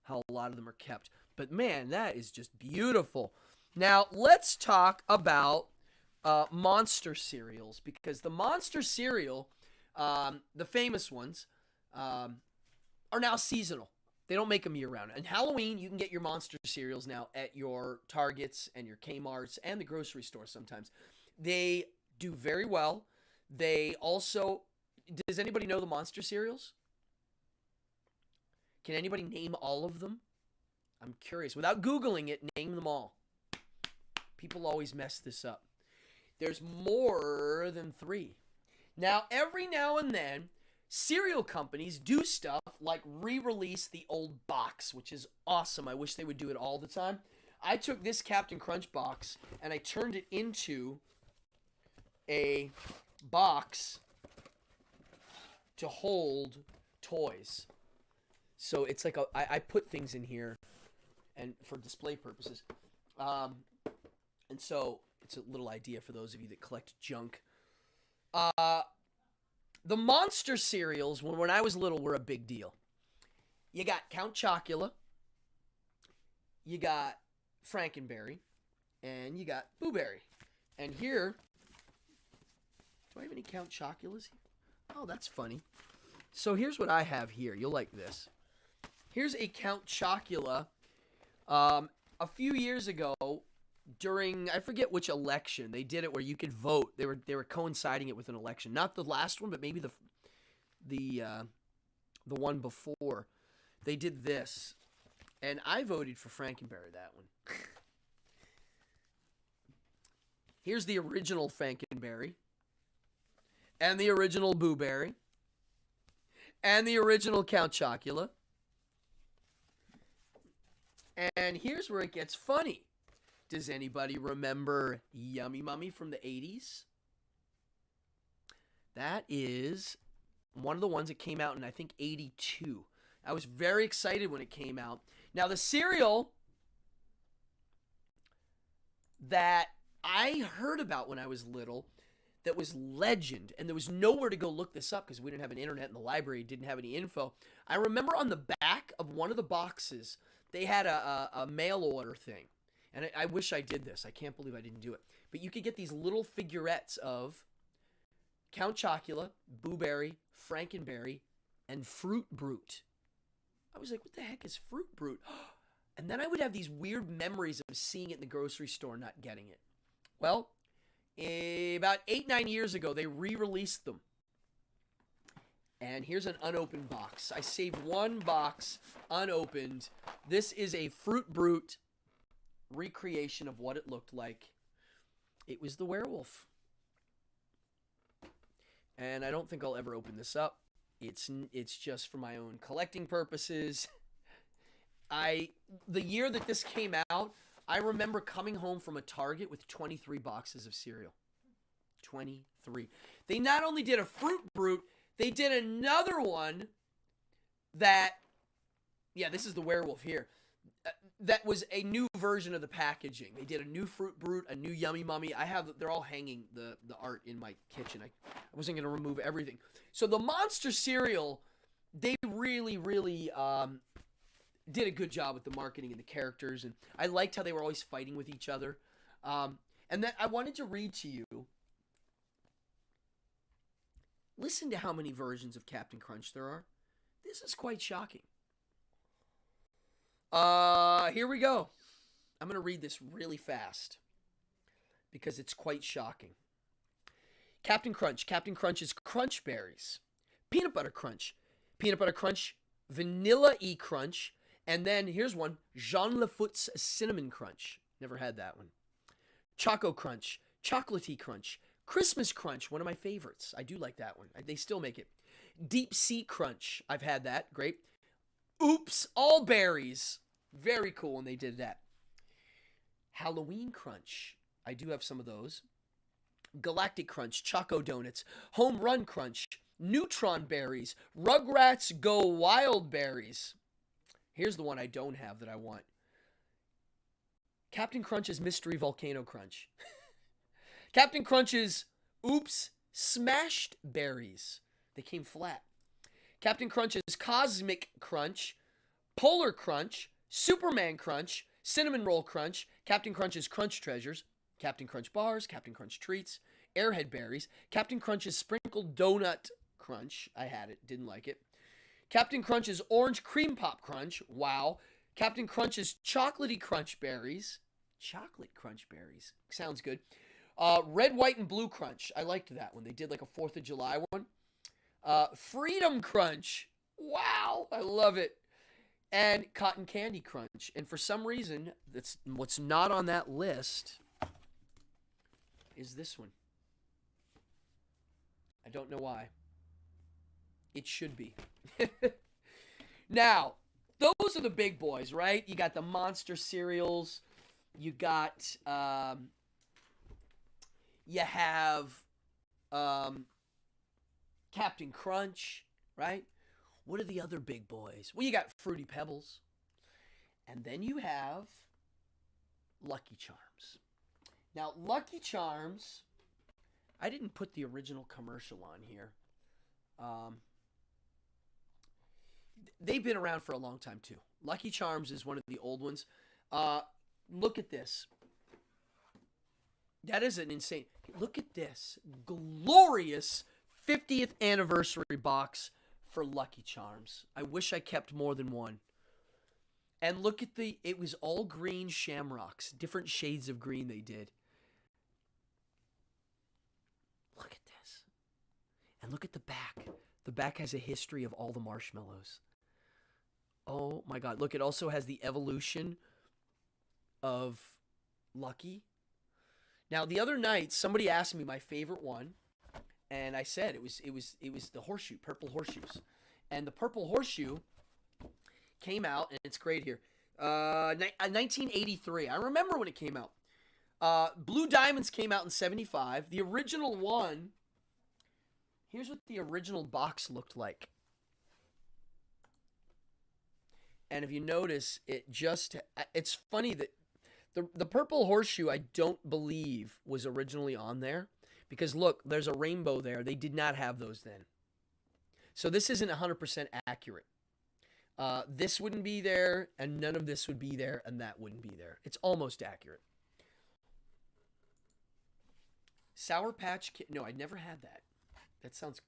how a lot of them are kept. But man, that is just beautiful. Now, let's talk about Monster cereals, because the Monster cereal, the famous ones, are now seasonal. They don't make them year-round. And Halloween, you can get your Monster cereals now at your Targets and your Kmarts and the grocery store sometimes. They do very well. They also... Does anybody know the Monster cereals? Can anybody name all of them? I'm curious. Without Googling it, name them all. People always mess this up. There's more than 3. Now, every now and then, cereal companies do stuff like re-release the old box, which is awesome. I wish they would do it all the time. I took this Captain Crunch box and I turned it into a box to hold toys. So it's like I put things in here and for display purposes. And so it's a little idea for those of you that collect junk. The Monster cereals, when I was little, were a big deal. You got Count Chocula, you got Frankenberry, and you got Boo Berry. And here, do I have any Count Choculas here? Oh, that's funny. So here's what I have here. You'll like this. Here's a Count Chocula. A few years ago, during, I forget which election, they did it where you could vote. They were coinciding it with an election. Not the last one, but maybe the one before. They did this. And I voted for Frankenberry, that one. Here's the original Frankenberry. And the original Boo Berry. And the original Count Chocula. And here's where it gets funny. Does anybody remember Yummy Mummy from the 80s? That is one of the ones that came out in, I think, 82. I was very excited when it came out. Now, the cereal that I heard about when I was little that was legend, and there was nowhere to go look this up because we didn't have an internet and the library didn't have any info. I remember on the back of one of the boxes, they had a mail order thing. And I wish I did this. I can't believe I didn't do it. But you could get these little figurettes of Count Chocula, Boo Berry, Frankenberry, and Fruit Brute. I was like, what the heck is Fruit Brute? And then I would have these weird memories of seeing it in the grocery store, not getting it. Well, about 8-9 years ago, they re-released them. And here's an unopened box. I saved one box unopened. This is a Fruit Brute recreation of what it looked like. It was the werewolf. And I don't think I'll ever open this up. It's just for my own collecting purposes. The year that this came out, I remember coming home from a Target with 23 boxes of cereal. 23. They not only did a Fruit Brute, they did another one that, yeah, this is the werewolf here. That was a new version of the packaging. They did a new Fruit Brute, a new Yummy Mummy. They're all hanging the art in my kitchen. I wasn't going to remove everything. So the Monster cereal, they really, really did a good job with the marketing and the characters. And I liked how they were always fighting with each other. And then I wanted to read to you. Listen to how many versions of Captain Crunch there are. This is quite shocking. Here we go. I'm going to read this really fast because it's quite shocking. Captain Crunch. Captain Crunch's Crunch Berries. Peanut Butter Crunch. Peanut Butter Crunch. Vanilla E Crunch. And then here's one. Jean Lafoote's Cinnamon Crunch. Never had that one. Choco Crunch. Chocolatey Crunch. Christmas Crunch, one of my favorites. I do like that one. They still make it. Deep Sea Crunch. I've had that. Great. Oops, all berries. Very cool when they did that. Halloween Crunch. I do have some of those. Galactic Crunch. Choco Donuts. Home Run Crunch. Neutron Berries. Rugrats Go Wild Berries. Here's the one I don't have that I want. Captain Crunch's Mystery Volcano Crunch. Captain Crunch's Oops Smashed Berries. They came flat. Captain Crunch's Cosmic Crunch. Polar Crunch. Superman Crunch. Cinnamon Roll Crunch. Captain Crunch's Crunch Treasures. Captain Crunch Bars. Captain Crunch Treats. Airhead Berries. Captain Crunch's Sprinkled Donut Crunch. I had it. Didn't like it. Captain Crunch's Orange Cream Pop Crunch. Wow. Captain Crunch's Chocolatey Crunch Berries. Chocolate Crunch Berries. Sounds good. Red, White, and Blue Crunch. I liked that one. They did like a 4th of July one. Freedom Crunch. Wow. I love it. And Cotton Candy Crunch. And for some reason, that's what's not on that list is this one. I don't know why. It should be. Now, those are the big boys, right? You got the Monster cereals. You got, you have Captain Crunch, right? What are the other big boys? Well, you got Fruity Pebbles. And then you have Lucky Charms. Now, Lucky Charms, I didn't put the original commercial on here. They've been around for a long time, too. Lucky Charms is one of the old ones. Look at this. That is an insane... Look at this. Glorious 50th anniversary box for Lucky Charms. I wish I kept more than one. And look at the... It was all green shamrocks. Different shades of green they did. Look at this. And look at the back. The back has a history of all the marshmallows. Oh my God. Look, it also has the evolution of Lucky. Now, the other night, somebody asked me my favorite one, and I said it was the horseshoe, purple horseshoes. And the purple horseshoe came out, and it's great here. 1983. I remember when it came out. Blue Diamonds came out in 75. The original one, here's what the original box looked like. And if you notice, it's funny that the purple horseshoe, I don't believe, was originally on there. Because look, there's a rainbow there. They did not have those then. So this isn't 100% accurate. This wouldn't be there, and none of this would be there, and that wouldn't be there. It's almost accurate. Sour Patch Kid. No, I never had that. That sounds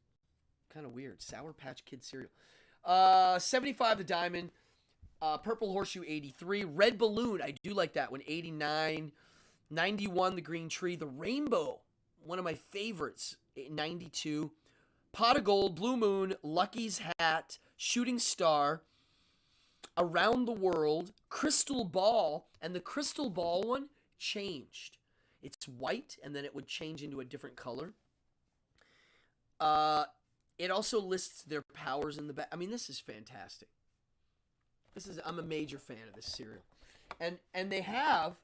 kind of weird. Sour Patch Kid cereal. 75 the diamond. Purple Horseshoe 83. Red Balloon, I do like that one. 89. 91 the green tree. The rainbow, one of my favorites. 92. Pot of Gold, Blue Moon, Lucky's Hat, Shooting Star, Around the World, Crystal Ball, and the Crystal Ball one changed. It's white, and then it would change into a different color. It also lists their powers in the back. I mean, this is fantastic. I'm a major fan of this cereal. And they have,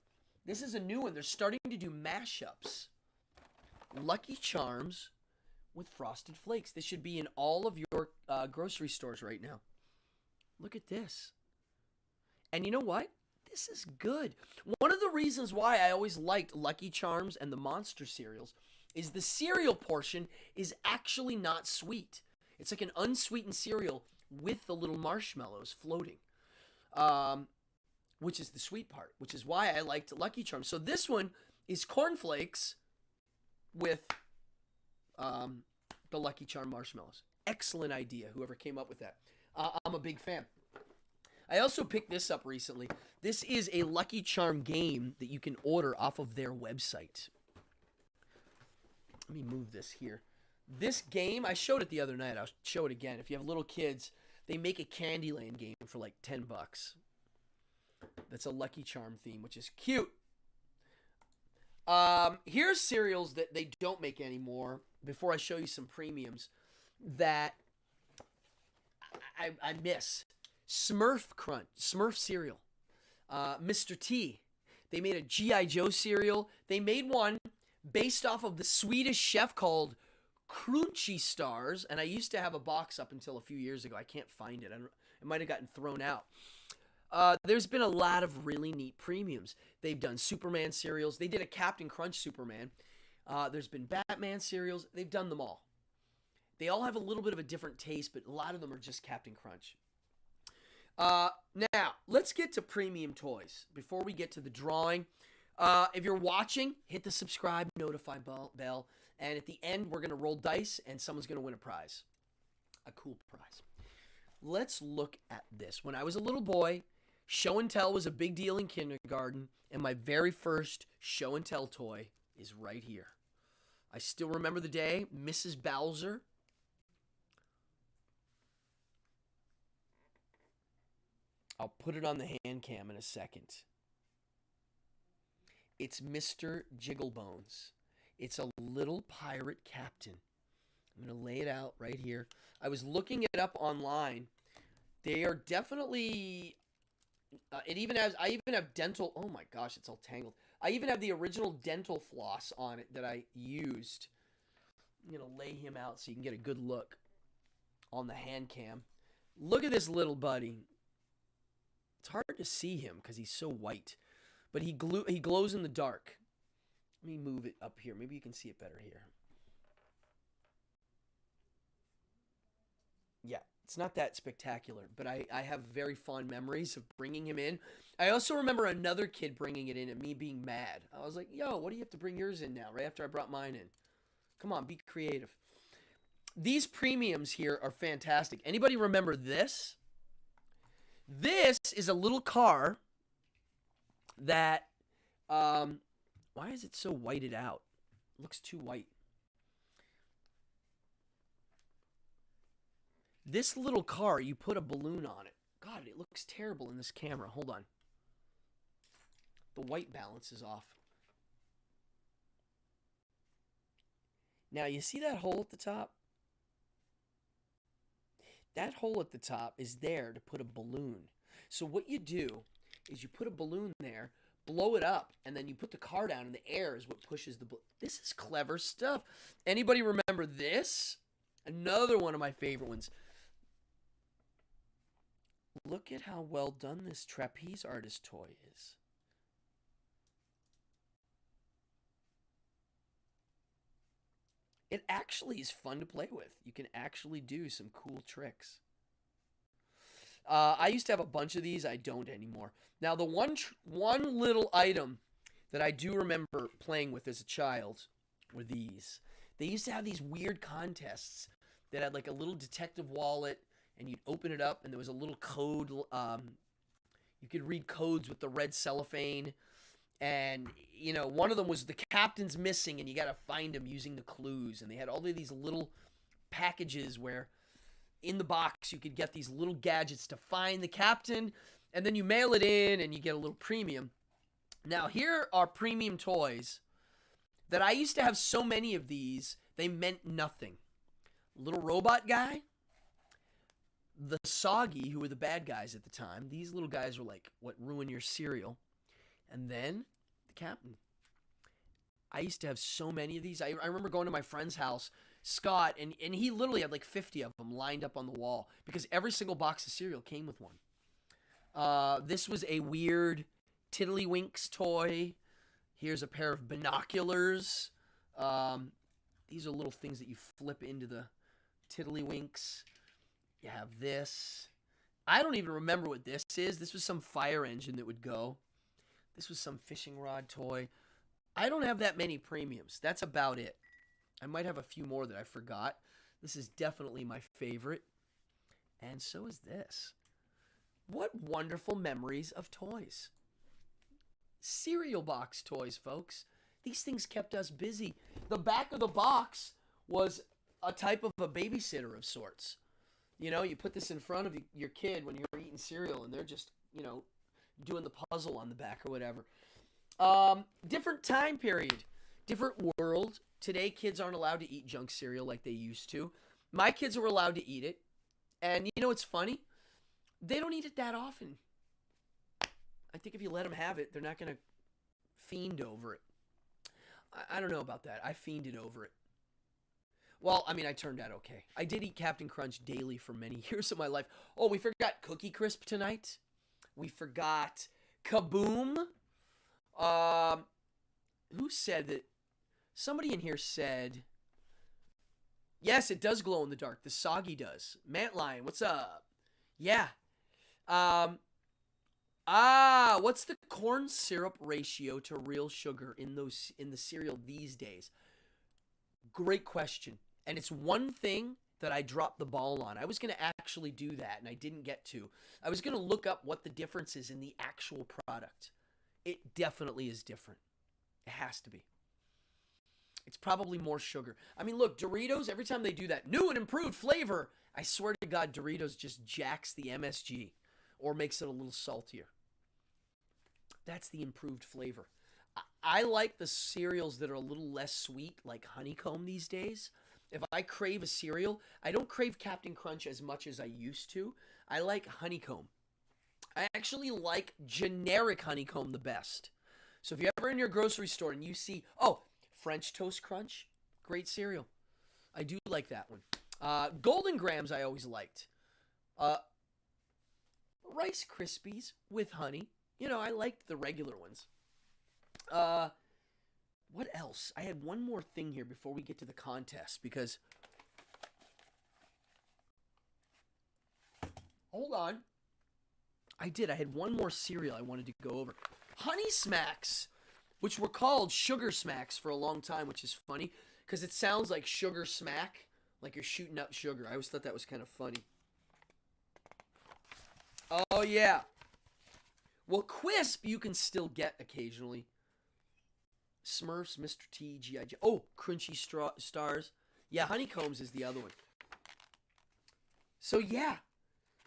this is a new one. They're starting to do mashups. Lucky Charms with Frosted Flakes. This should be in all of your grocery stores right now. Look at this. And you know what? This is good. One of the reasons why I always liked Lucky Charms and the Monster cereals is the cereal portion is actually not sweet. It's like an unsweetened cereal with the little marshmallows floating, which is the sweet part, which is why I liked Lucky Charms. So this one is cornflakes with the Lucky Charm marshmallows. Excellent idea, whoever came up with that. I'm a big fan. I also picked this up recently. This is a Lucky Charm game that you can order off of their website. Let me move this here. This game, I showed it the other night. I'll show it again. If you have little kids, they make a Candyland game for like $10. That's a Lucky Charm theme, which is cute. Here's cereals that they don't make anymore. Before I show you some premiums that I miss. Smurf Crunch, Smurf cereal. Mr. T. They made a G.I. Joe cereal. They made one based off of the Swedish chef called Crunchy Stars. And I used to have a box up until a few years ago. I can't find it. It might have gotten thrown out. There's been a lot of really neat premiums. They've done Superman cereals. They did a Captain Crunch Superman. There's been Batman cereals. They've done them all. They all have a little bit of a different taste, but a lot of them are just Captain Crunch. Now, let's get to premium toys before we get to the drawing. If you're watching, hit the subscribe, notify bell, and at the end, we're going to roll dice, and someone's going to win a prize. A cool prize. Let's look at this. When I was a little boy, show and tell was a big deal in kindergarten, and my very first show and tell toy is right here. I still remember the day, Mrs. Bowser. I'll put it on the hand cam in a second. It's Mr. Jigglebones. It's a little pirate captain. I'm going to lay it out right here. I was looking it up online. They are definitely... I even have dental... Oh my gosh, it's all tangled. I even have the original dental floss on it that I used. I'm going to lay him out so you can get a good look on the hand cam. Look at this little buddy. It's hard to see him because he's so white. But he glows in the dark. Let me move it up here. Maybe you can see it better here. Yeah, it's not that spectacular, but I have very fond memories of bringing him in. I also remember another kid bringing it in and me being mad. I was like, yo, what do you have to bring yours in now, right after I brought mine in? Come on, be creative. These premiums here are fantastic. Anybody remember this? This is a little car that, why is it so whited out? It looks too white. This little car, you put a balloon on it. God, it looks terrible in this camera. Hold on. The white balance is off. Now, you see that hole at the top? That hole at the top is there to put a balloon. So what you do is you put a balloon there, blow it up, and then you put the car down, and the air is what pushes the balloon. This is clever stuff. Anybody remember this? Another one of my favorite ones. Look at how well done this trapeze artist toy is. It actually is fun to play with. You can actually do some cool tricks. I used to have a bunch of these. I don't anymore. Now, the one little item that I do remember playing with as a child were these. They used to have these weird contests that had like a little detective wallet, and you'd open it up, and there was a little code. You could read codes with the red cellophane, and you know, one of them was the captain's missing, and you got to find him using the clues. And they had all of these little packages where in the box you could get these little gadgets to find the captain, and then you mail it in, and you get a little premium. Now, here are premium toys that I used to have so many of these, they meant nothing. Little robot guy, the Soggy, who were the bad guys at the time. These little guys were like what ruin your cereal. And then the captain. I used to have so many of these. I remember going to my friend's house, Scott, and he literally had like 50 of them lined up on the wall because every single box of cereal came with one. This was a weird Tiddlywinks toy. Here's a pair of binoculars. These are little things that you flip into the Tiddlywinks. You have this. I don't even remember what this is. This was some fire engine that would go. This was some fishing rod toy. I don't have that many premiums. That's about it. I might have a few more that I forgot. This is definitely my favorite. And so is this. What wonderful memories of toys. Cereal box toys, folks. These things kept us busy. The back of the box was a type of a babysitter of sorts. You know, you put this in front of your kid when you're eating cereal, and they're just, you know, doing the puzzle on the back or whatever. Different time period, different world. Today, kids aren't allowed to eat junk cereal like they used to. My kids were allowed to eat it. And you know what's funny? They don't eat it that often. I think if you let them have it, they're not going to fiend over it. I don't know about that. I fiended over it. Well, I mean, I turned out okay. I did eat Captain Crunch daily for many years of my life. Oh, we forgot Cookie Crisp tonight. We forgot Kaboom. Who said that? Somebody in here said, yes, it does glow in the dark. The Soggy does. Matt Lion, what's up? Yeah. What's the corn syrup ratio to real sugar in the cereal these days? Great question. And it's one thing that I dropped the ball on. I was going to actually do that, and I didn't get to. I was going to look up what the difference is in the actual product. It definitely is different. It has to be. It's probably more sugar. I mean, look, Doritos, every time they do that, new and improved flavor, I swear to God, Doritos just jacks the MSG or makes it a little saltier. That's the improved flavor. I like the cereals that are a little less sweet, like Honeycomb these days. If I crave a cereal, I don't crave Captain Crunch as much as I used to. I like Honeycomb. I actually like generic Honeycomb the best. So if you're ever in your grocery store and you see, French Toast Crunch, great cereal. I do like that one. Golden Grams I always liked. Rice Krispies with honey. You know, I liked the regular ones. What else? I had one more thing here before we get to the contest because... Hold on. I had one more cereal I wanted to go over. Honey Smacks, which were called Sugar Smacks for a long time, which is funny because it sounds like sugar smack, like you're shooting up sugar. I always thought that was kind of funny. Oh, yeah. Well, Quisp you can still get occasionally. Smurfs, Mr. T, G.I. Joe. Oh, Crunchy Stars. Yeah, Honeycombs is the other one. So, yeah.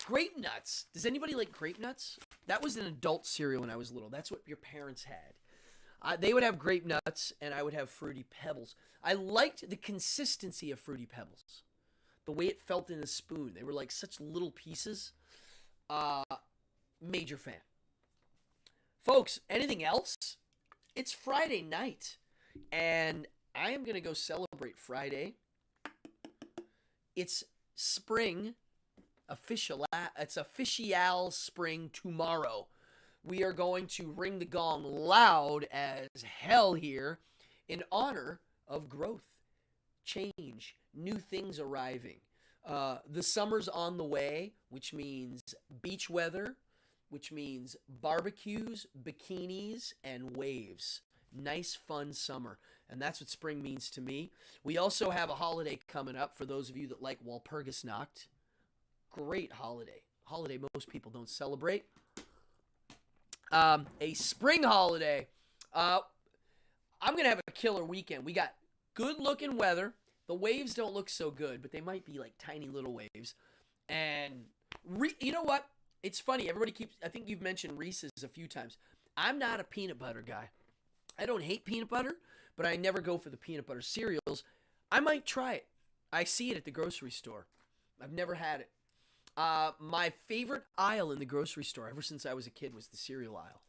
Grape Nuts. Does anybody like Grape Nuts? That was an adult cereal when I was little. That's what your parents had. They would have Grape Nuts, and I would have Fruity Pebbles. I liked the consistency of Fruity Pebbles. The way it felt in the spoon. They were like such little pieces. Major fan. Folks, anything else? It's Friday night, and I am going to go celebrate Friday. It's spring, it's official spring tomorrow. We are going to ring the gong loud as hell here in honor of growth, change, new things arriving. The summer's on the way, which means beach weather, which means barbecues, bikinis, and waves. Nice, fun summer. And that's what spring means to me. We also have a holiday coming up for those of you that like Walpurgisnacht. Great holiday. Holiday most people don't celebrate. A spring holiday. I'm going to have a killer weekend. We got good-looking weather. The waves don't look so good, but they might be like tiny little waves. And you know what? It's funny. Everybody keeps... I think you've mentioned Reese's a few times. I'm not a peanut butter guy. I don't hate peanut butter, but I never go for the peanut butter cereals. I might try it. I see it at the grocery store. I've never had it. My favorite aisle in the grocery store ever since I was a kid was the cereal aisle.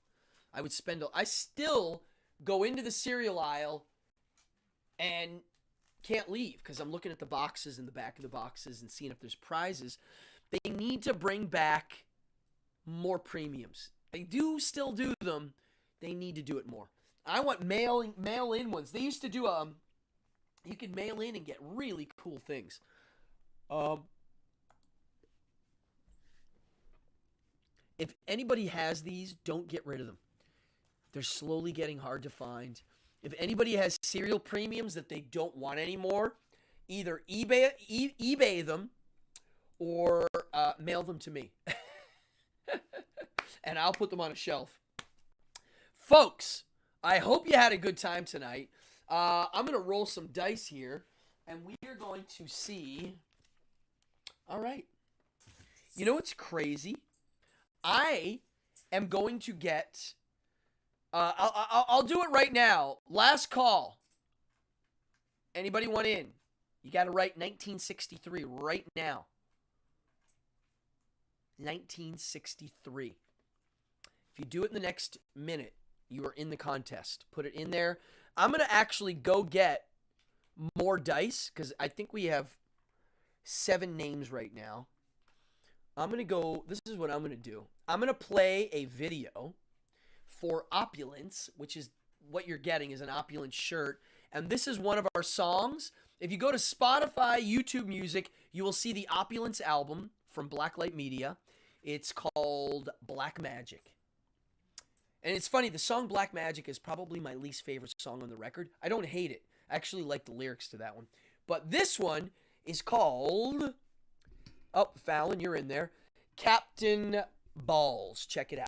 I still go into the cereal aisle and can't leave because I'm looking at the boxes in the back of the boxes and seeing if there's prizes. They need to bring back more premiums. They do still do them. They need to do it more. I want mail-in ones. They used to do you could mail in and get really cool things. If anybody has these, don't get rid of them. They're slowly getting hard to find. If anybody has cereal premiums that they don't want anymore, either eBay them or mail them to me. And I'll put them on a shelf. Folks, I hope you had a good time tonight. I'm going to roll some dice here, and we are going to see... All right. You know what's crazy? I am going to get... I'll do it right now. Last call. Anybody want in? You got to write 1963 right now. 1963. If you do it in the next minute, you are in the contest. Put it in there. I'm going to actually go get more dice because I think we have 7 names right now. I'm going to go, this is what I'm going to do. I'm going to play a video for Opulence, which is what you're getting is an Opulence shirt. And this is one of our songs. If you go to Spotify, YouTube Music, you will see the Opulence album from Blacklight Media. It's called Black Magic. And it's funny, the song Black Magic is probably my least favorite song on the record. I don't hate it. I actually like the lyrics to that one. But this one is called... Oh, Fallon, you're in there. Captain Balls. Check it out.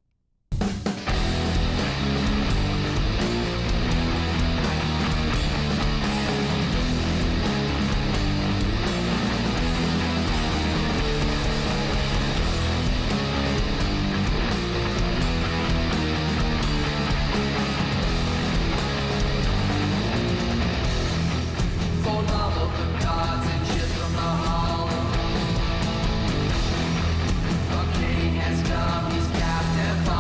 King has come, he's Captain Balls.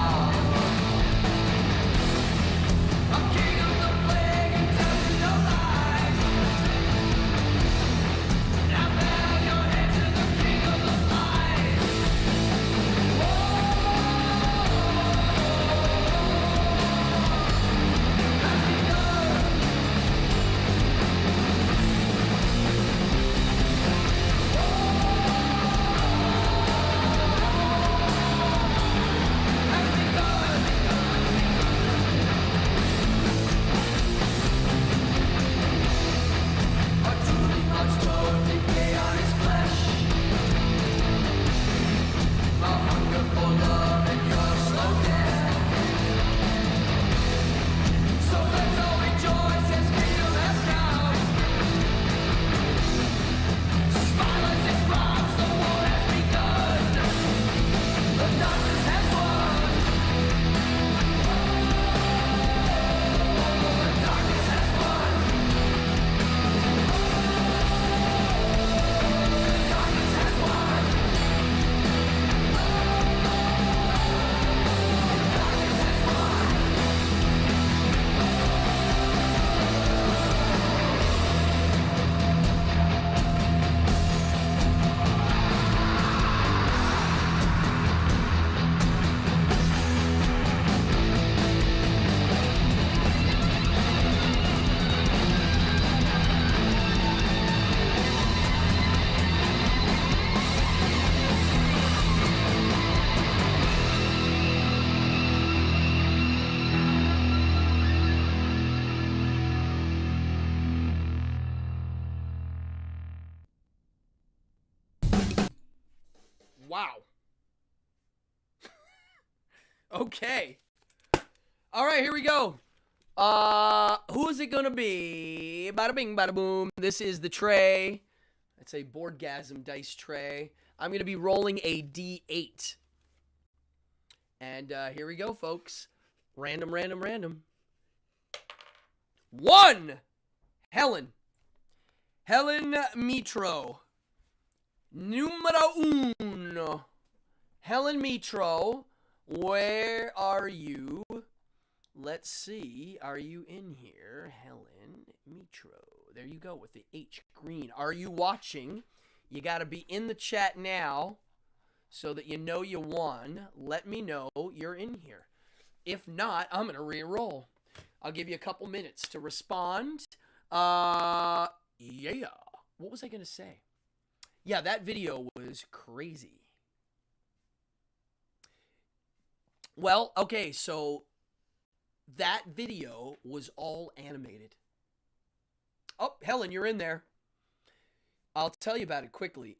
Wow. Okay. All right, here we go. Who is it gonna be? Bada bing, bada boom. This is the tray. It's a Boardgasm dice tray. I'm gonna be rolling a D8. And here we go, folks. Random, random, random. 1. Helen. Helen Mitro. Numero uno. Helen Mitro. Where are you? Let's see. Are you in here? Helen Mitro. There you go with the H green. Are you watching? You got to be in the chat now so that you know you won. Let me know you're in here. If not, I'm going to re-roll. I'll give you a couple minutes to respond. Yeah. What was I going to say? Yeah, that video was crazy. Well, okay, so that video was all animated. Oh, Helen, you're in there. I'll tell you about it quickly.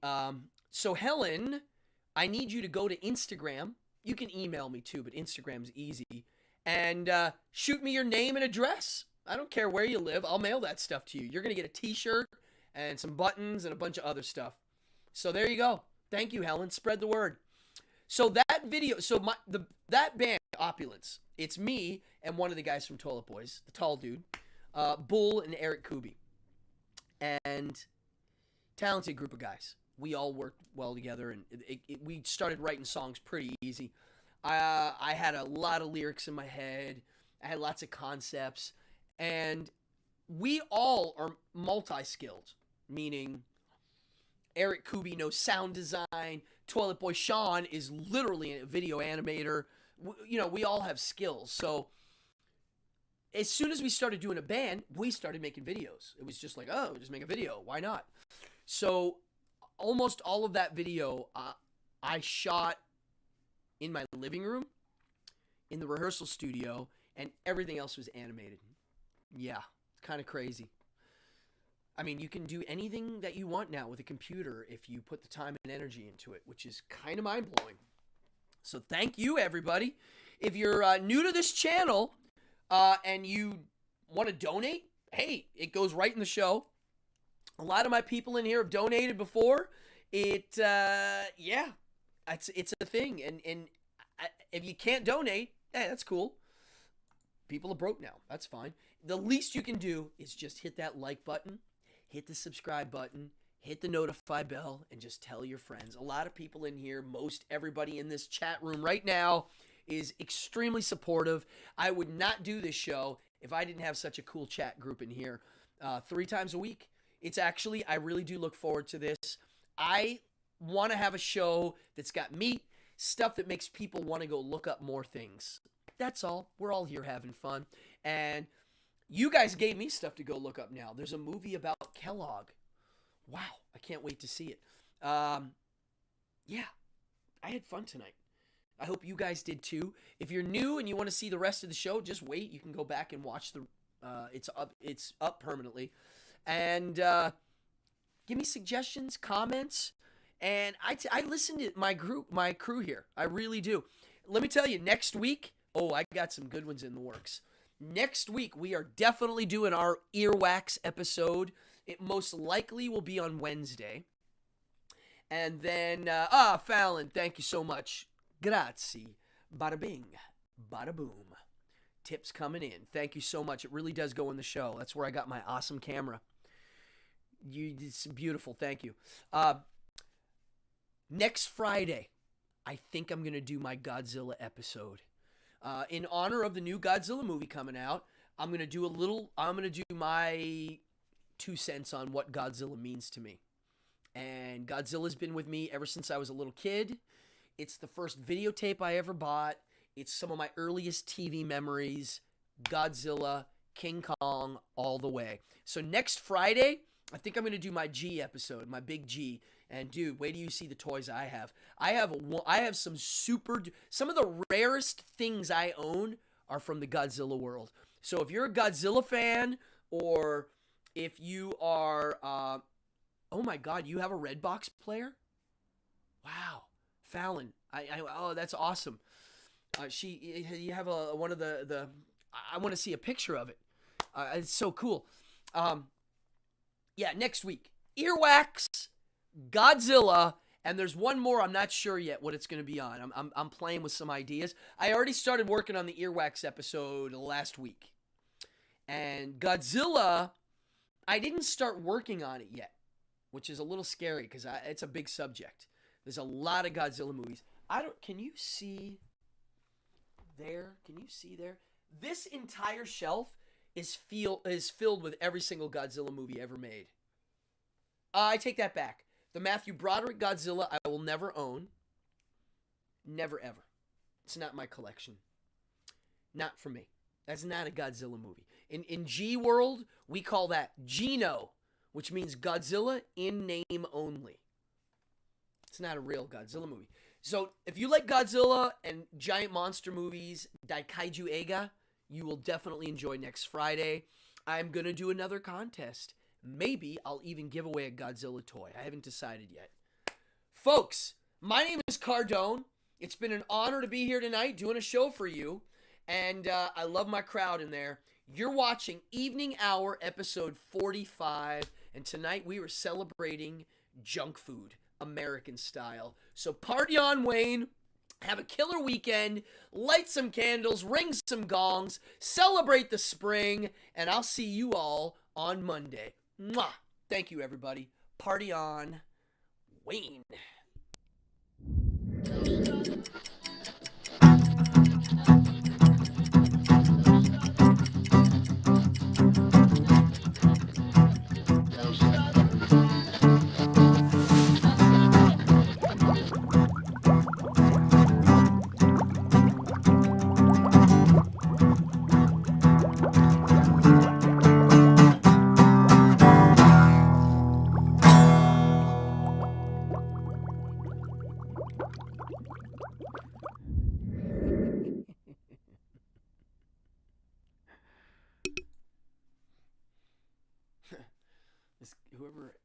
So Helen, I need you to go to Instagram. You can email me too, but Instagram's easy. And shoot me your name and address. I don't care where you live. I'll mail that stuff to you. You're going to get a t-shirt and some buttons and a bunch of other stuff. So there you go. Thank you, Helen. Spread the word. So that video, that band, Opulence, it's me and one of the guys from Toilet Boys, the tall dude, Bull and Eric Kuby. And talented group of guys. We all worked well together, and we started writing songs pretty easy. I had a lot of lyrics in my head. I had lots of concepts. And we all are multi-skilled, meaning Eric Kuby knows sound design. Toilet Boy Sean is literally a video animator. We all have skills. So as soon as we started doing a band, we started making videos. It was just like, oh, just make a video. Why not? So almost all of that video I shot in my living room, in the rehearsal studio, and everything else was animated. Yeah, it's kind of crazy. I mean, you can do anything that you want now with a computer if you put the time and energy into it, which is kind of mind-blowing. So thank you, everybody. If you're new to this channel and you want to donate, hey, it goes right in the show. A lot of my people in here have donated before. It's a thing. And if you can't donate, hey, that's cool. People are broke now. That's fine. The least you can do is just hit that like button, hit the subscribe button, hit the notify bell, and just tell your friends. A lot of people in here, most everybody in this chat room right now is extremely supportive. I would not do this show if I didn't have such a cool chat group in here 3 times a week. It's actually, I really do look forward to this. I want to have a show that's got meat, stuff that makes people want to go look up more things. That's all. We're all here having fun. And you guys gave me stuff to go look up now. There's a movie about Kellogg. Wow. I can't wait to see it. Yeah. I had fun tonight. I hope you guys did too. If you're new and you want to see the rest of the show, just wait. You can go back and watch it's up permanently. And give me suggestions, comments. And I listen to my crew here. I really do. Let me tell you, next week, I got some good ones in the works. Next week, we are definitely doing our earwax episode. It most likely will be on Wednesday. And then, Fallon, thank you so much. Grazie. Bada bing. Bada boom. Tips coming in. Thank you so much. It really does go in the show. That's where I got my awesome camera. It's beautiful. Thank you. Next Friday, I think I'm going to do my Godzilla episode. In honor of the new Godzilla movie coming out, I'm going to do my 2 cents on what Godzilla means to me. And Godzilla's been with me ever since I was a little kid. It's the first videotape I ever bought. It's some of my earliest TV memories. Godzilla, King Kong, all the way. So next Friday, I think I'm going to do my G episode, my big G. And dude, wait till you see the toys I have. I have some of the rarest things I own are from the Godzilla world. So if you're a Godzilla fan, or if you are, oh my God, you have a Redbox player? Wow. Fallon. Oh, that's awesome. You have one of the. I want to see a picture of it. It's so cool. Yeah, next week, Earwax, Godzilla, and there's one more. I'm not sure yet what it's going to be on. I'm playing with some ideas. I already started working on the Earwax episode last week, and Godzilla, I didn't start working on it yet, which is a little scary because it's a big subject. There's a lot of Godzilla movies. Can you see there? Can you see there? This entire shelf is filled with every single Godzilla movie ever made. I take that back. The Matthew Broderick Godzilla I will never own. Never ever. It's not my collection. Not for me. That's not a Godzilla movie. In G world, we call that Geno, which means Godzilla in name only. It's not a real Godzilla movie. So if you like Godzilla and giant monster movies, Daikaiju Eiga, you will definitely enjoy next Friday. I'm going to do another contest. Maybe I'll even give away a Godzilla toy. I haven't decided yet. Folks, my name is Cardone. It's been an honor to be here tonight doing a show for you. And I love my crowd in there. You're watching Evening Hour episode 45. And tonight we were celebrating junk food, American style. So party on, Wayne. Have a killer weekend. Light some candles. Ring some gongs. Celebrate the spring. And I'll see you all on Monday. Mwah. Thank you, everybody. Party on, Wayne. Whoever